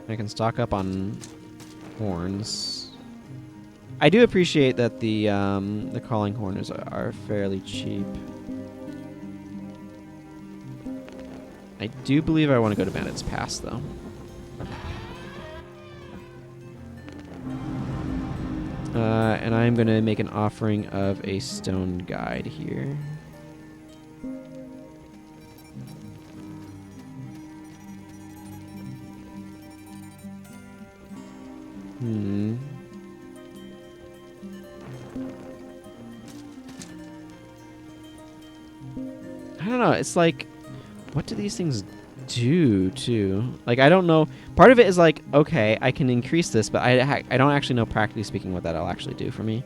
I can stock up on horns. I do appreciate that the calling horns are fairly cheap. I do believe I want to go to Bandit's Pass, though. And I'm going to make an offering of a stone guide here. I don't know. It's like, what do these things do too? Like, I don't know. Part of it is like, okay, I can increase this, but I don't actually know, practically speaking, what that'll actually do for me.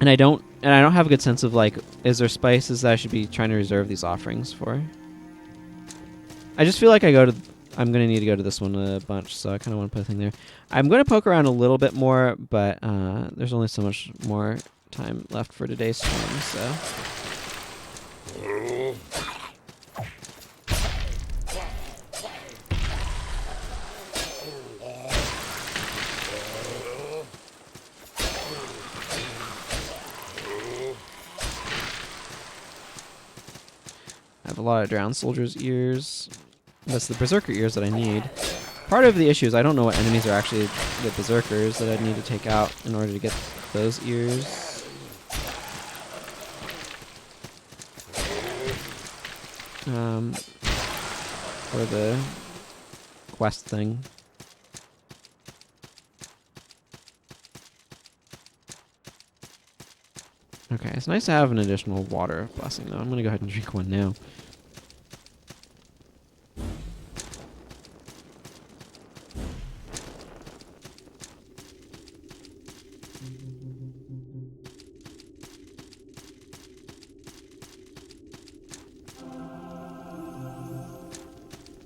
And I don't have a good sense of like, is there spices that I should be trying to reserve these offerings for? I just feel like I'm gonna need to go to this one a bunch, so I kind of want to put a thing there. I'm gonna poke around a little bit more, but there's only so much more time left for today's stream, so. I have a lot of drowned soldiers' ears. That's the berserker ears that I need. Part of the issue is I don't know what enemies are actually the berserkers that I'd need to take out in order to get those ears. For the quest thing. Okay, it's nice to have an additional water blessing, though. I'm going to go ahead and drink one now.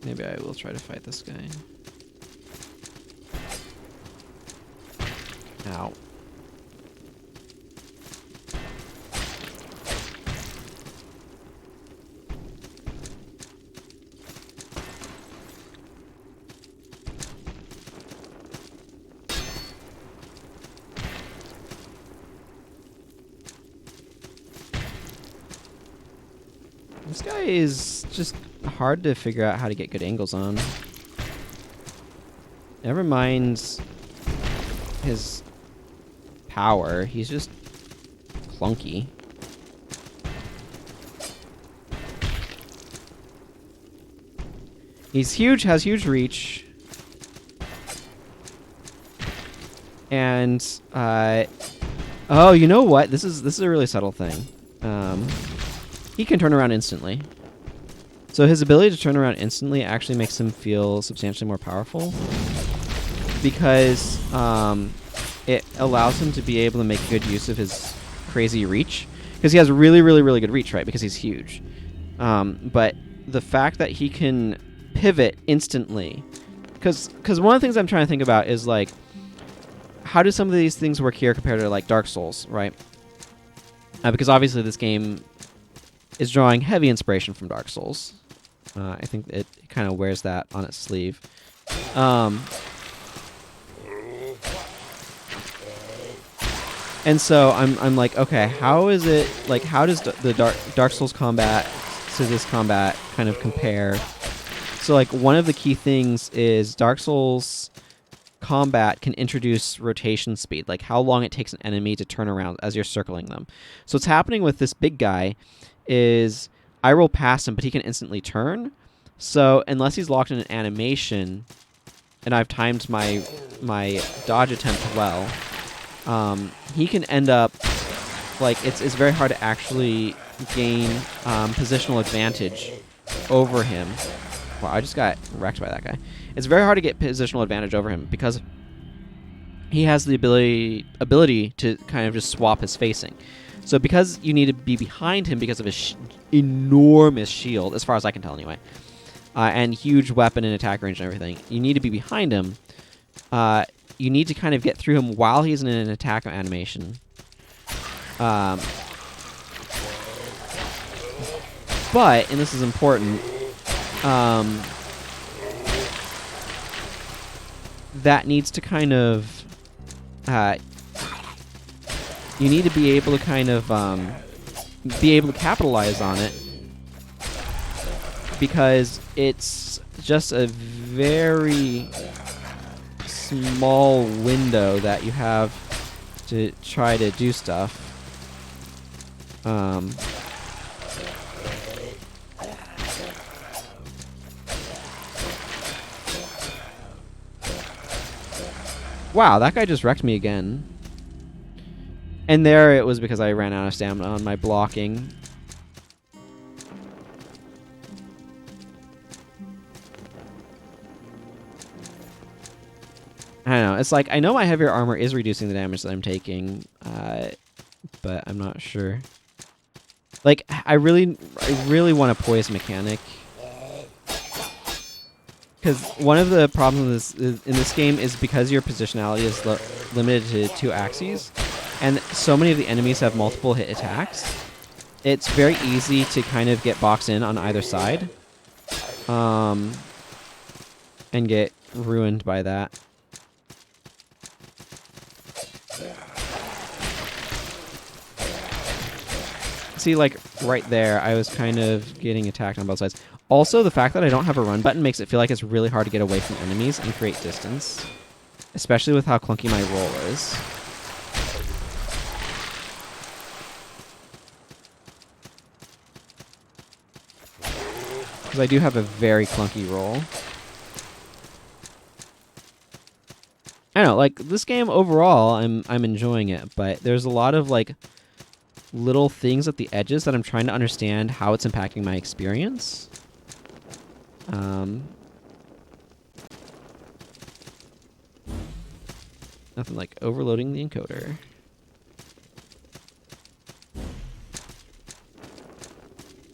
Maybe I will try to fight this guy. Ow. This guy is just hard to figure out how to get good angles on. Never mind his power, he's just clunky. He's huge, has huge reach. And oh, you know what? This is a really subtle thing. He can turn around instantly. So his ability to turn around instantly actually makes him feel substantially more powerful, because it allows him to be able to make good use of his crazy reach, because he has really, really, really good reach, right? Because he's huge. But the fact that he can pivot instantly, because one of the things I'm trying to think about is like, how do some of these things work here compared to like Dark Souls, right? Because obviously this game is drawing heavy inspiration from Dark Souls. I think it kind of wears that on its sleeve. And so I'm like, okay, how is it, like, how does the Dark Souls combat to this combat kind of compare? So like one of the key things is Dark Souls combat can introduce rotation speed, like how long it takes an enemy to turn around as you're circling them. So what's happening with this big guy is I roll past him, but he can instantly turn. So unless he's locked in an animation, and I've timed my dodge attempt well, he can end up like it's very hard to actually gain positional advantage over him. Wow, I just got wrecked by that guy. It's very hard to get positional advantage over him because he has the ability to kind of just swap his facing. So because you need to be behind him because of his enormous shield, as far as I can tell anyway, and huge weapon and attack range and everything, you need to be behind him. You need to kind of get through him while he's in an attack animation. But, and this is important, that needs to kind of, you need to be able to kind of be able to capitalize on it, because it's just a very small window that you have to try to do stuff. Wow, that guy just wrecked me again. And there it was because I ran out of stamina on my blocking. I don't know. It's like, I know my heavier armor is reducing the damage that I'm taking, but I'm not sure. Like, I really want a poise mechanic. Because one of the problems in this game is because your positionality is limited to 2 axes, and so many of the enemies have multiple hit attacks, it's very easy to kind of get boxed in on either side, and get ruined by that. See, like, right there, I was kind of getting attacked on both sides. Also, the fact that I don't have a run button makes it feel like it's really hard to get away from enemies and create distance. Especially with how clunky my roll is. Because I do have a very clunky roll. I don't know, like, this game overall, I'm enjoying it, but there's a lot of, like, little things at the edges that I'm trying to understand how it's impacting my experience. Nothing like overloading the encoder.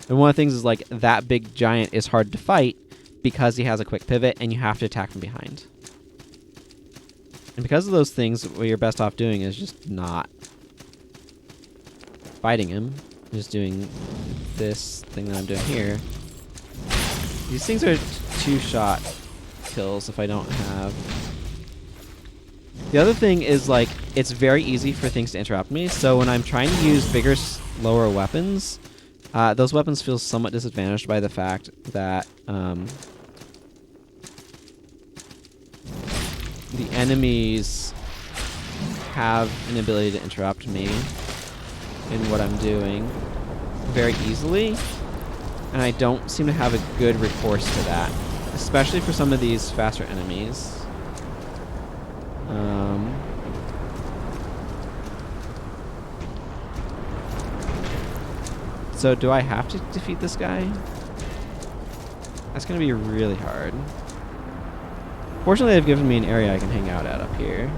And one of the things is, like, that big giant is hard to fight because he has a quick pivot and you have to attack from behind. And because of those things, what you're best off doing is just not fighting him. Just doing this thing that I'm doing here. These things are 2-shot kills if I don't have... The other thing is, like, it's very easy for things to interrupt me, so when I'm trying to use bigger, slower weapons, those weapons feel somewhat disadvantaged by the fact that the enemies have an ability to interrupt me in what I'm doing very easily, and I don't seem to have a good recourse to that, especially for some of these faster enemies. So do I have to defeat this guy? That's going to be really hard. Fortunately, they've given me an area I can hang out at up here.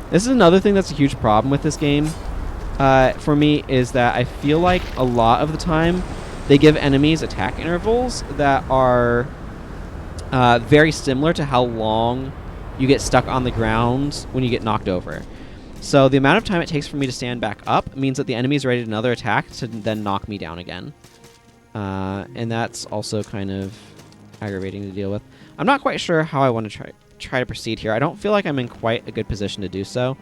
This is another thing that's a huge problem with this game for me, is that I feel like a lot of the time they give enemies attack intervals that are very similar to how long you get stuck on the ground when you get knocked over. So the amount of time it takes for me to stand back up means that the enemy is ready to another attack to then knock me down again. And that's also kind of aggravating to deal with. I'm not quite sure how I want to try to proceed here. I don't feel like I'm in quite a good position to do so.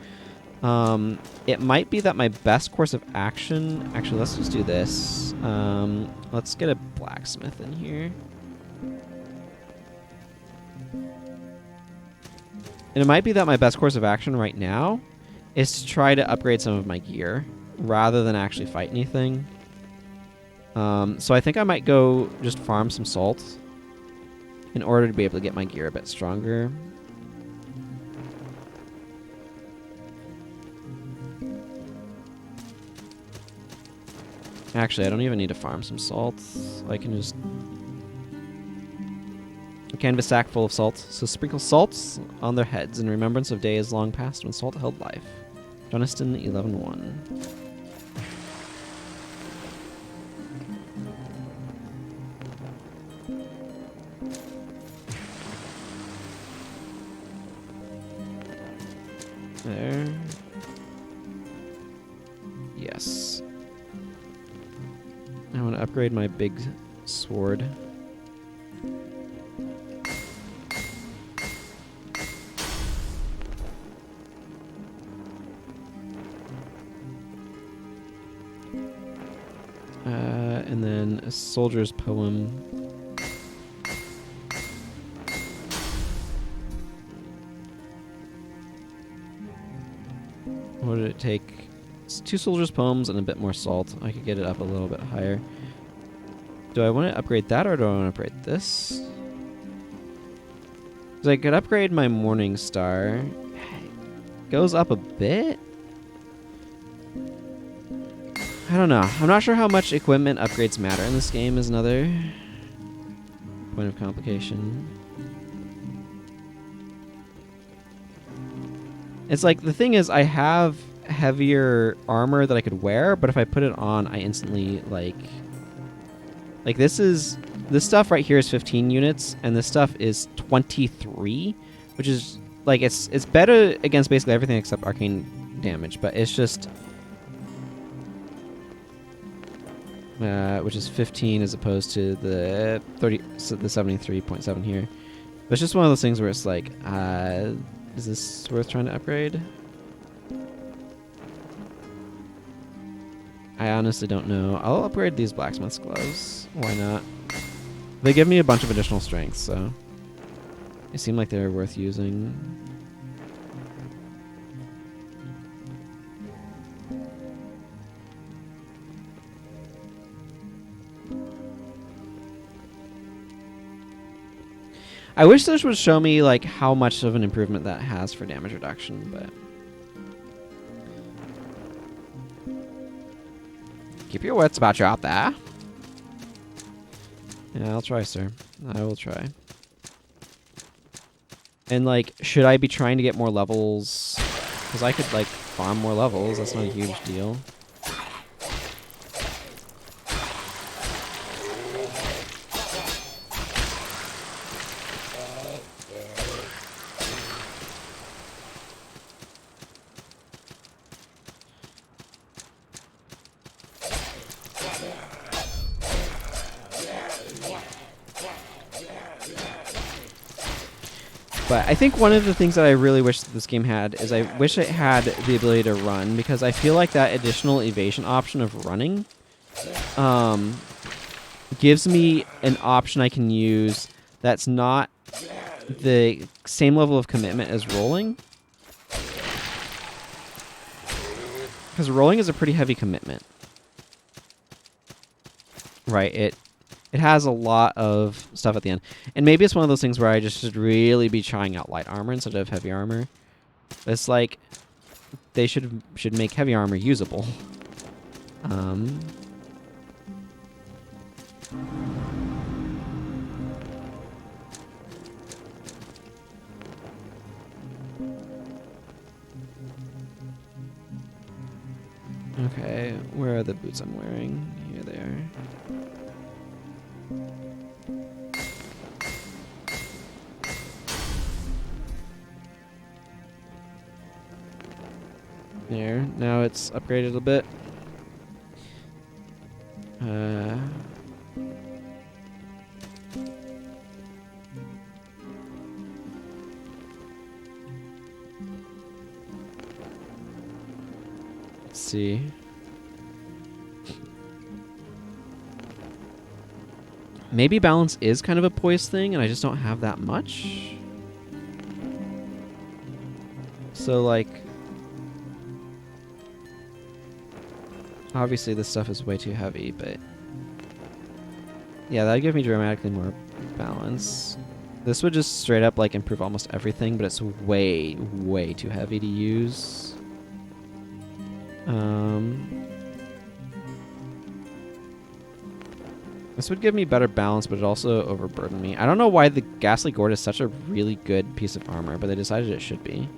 It might be that my best course of action... Actually, let's just do this. Let's get a blacksmith in here. And it might be that my best course of action right now is to try to upgrade some of my gear rather than actually fight anything. So I think I might go just farm some salt in order to be able to get my gear a bit stronger. Actually, I don't even need to farm some salt. I can just... A canvas sack full of salt. So sprinkle salts on their heads in remembrance of days long past when salt held life. Johnston 11:1. There. Yes. I want to upgrade my big sword. And then a soldier's poem. What did it take? It's 2 soldiers' poems and a bit more salt. I could get it up a little bit higher. Do I want to upgrade that or do I want to upgrade this? Because I could upgrade my Morning Star. Goes up a bit? I don't know. I'm not sure how much equipment upgrades matter in this game is another point of complication. It's like, the thing is, I have heavier armor that I could wear, but if I put it on, I instantly, like this stuff right here is 15 units, and this stuff is 23, which is, like, it's better against basically everything except arcane damage, but it's just... which is 15 as opposed to the 73.7 here. But it's just one of those things where it's like, is this worth trying to upgrade? I honestly don't know. I'll upgrade these blacksmith's gloves. Why not? They give me a bunch of additional strength, so they seem like they're worth using. I wish this would show me like how much of an improvement that has for damage reduction, but keep your wits about you out there. Yeah, I'll try, sir. I will try. And like, should I be trying to get more levels? Because I could like farm more levels. That's not a huge deal. But I think one of the things that I really wish that this game had is I wish it had the ability to run, because I feel like that additional evasion option of running gives me an option I can use that's not the same level of commitment as rolling. Because rolling is a pretty heavy commitment. Right, it has a lot of stuff at the end. And maybe it's one of those things where I just should really be trying out light armor instead of heavy armor. But it's like, they should make heavy armor usable. Okay, where are the boots I'm wearing? Here they are. There, now it's upgraded a bit. Let's see. Maybe balance is kind of a poise thing, and I just don't have that much. So, like, Obviously, this stuff is way too heavy, but yeah, that'd give me dramatically more balance. This would just straight up like improve almost everything, but it's way, way too heavy to use. This would give me better balance, but it also overburdened me. I don't know why the Ghastly Gourd is such a really good piece of armor, but they decided it should be.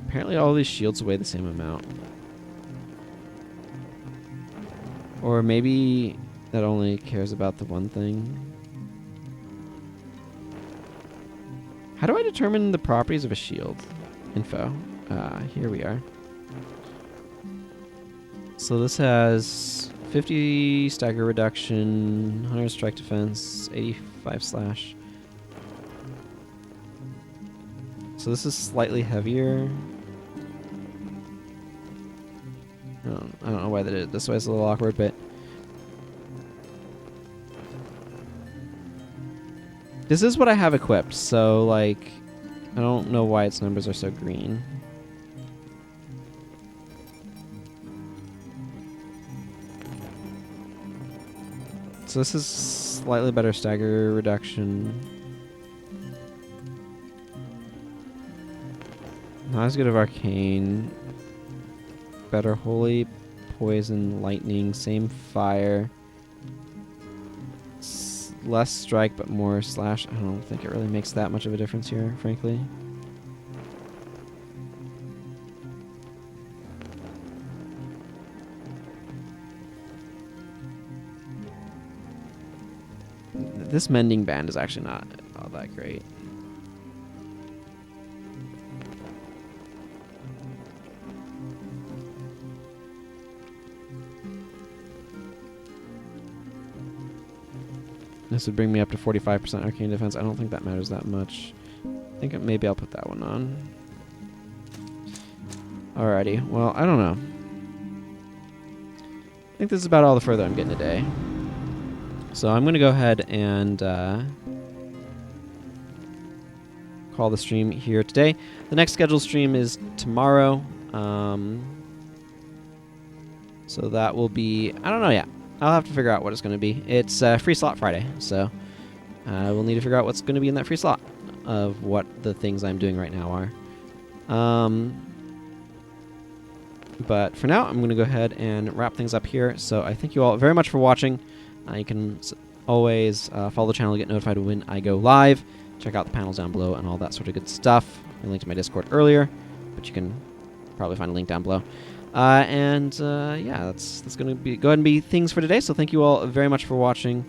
Apparently all these shields weigh the same amount. Or maybe that only cares about the one thing. How do I determine the properties of a shield? Info. Here we are. So this has 50 stagger reduction, 100 strike defense, 85 slash. So this is slightly heavier. I don't know why they did it this way. It's a little awkward, but this is what I have equipped. So like, I don't know why its numbers are so green. So this is slightly better stagger reduction. Not as good of arcane. Better holy, poison, lightning, same fire. Less strike but more slash. I don't think it really makes that much of a difference here, frankly. This mending band is actually not all that great. This would bring me up to 45% arcane defense. I don't think that matters that much. I think maybe I'll put that one on. Alrighty. Well, I don't know. I think this is about all the further I'm getting today. So I'm going to go ahead and call the stream here today. The next scheduled stream is tomorrow. So that will be... I don't know yet. I'll have to figure out what it's going to be. It's Free Slot Friday, so we'll need to figure out what's going to be in that free slot of what the things I'm doing right now are. But for now, I'm going to go ahead and wrap things up here. So I thank you all very much for watching. You can always follow the channel to get notified when I go live. Check out the panels down below and all that sort of good stuff. I linked to my Discord earlier, but you can probably find a link down below. Yeah, that's going to go ahead and be things for today. So thank you all very much for watching.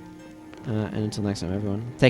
And until next time, everyone, take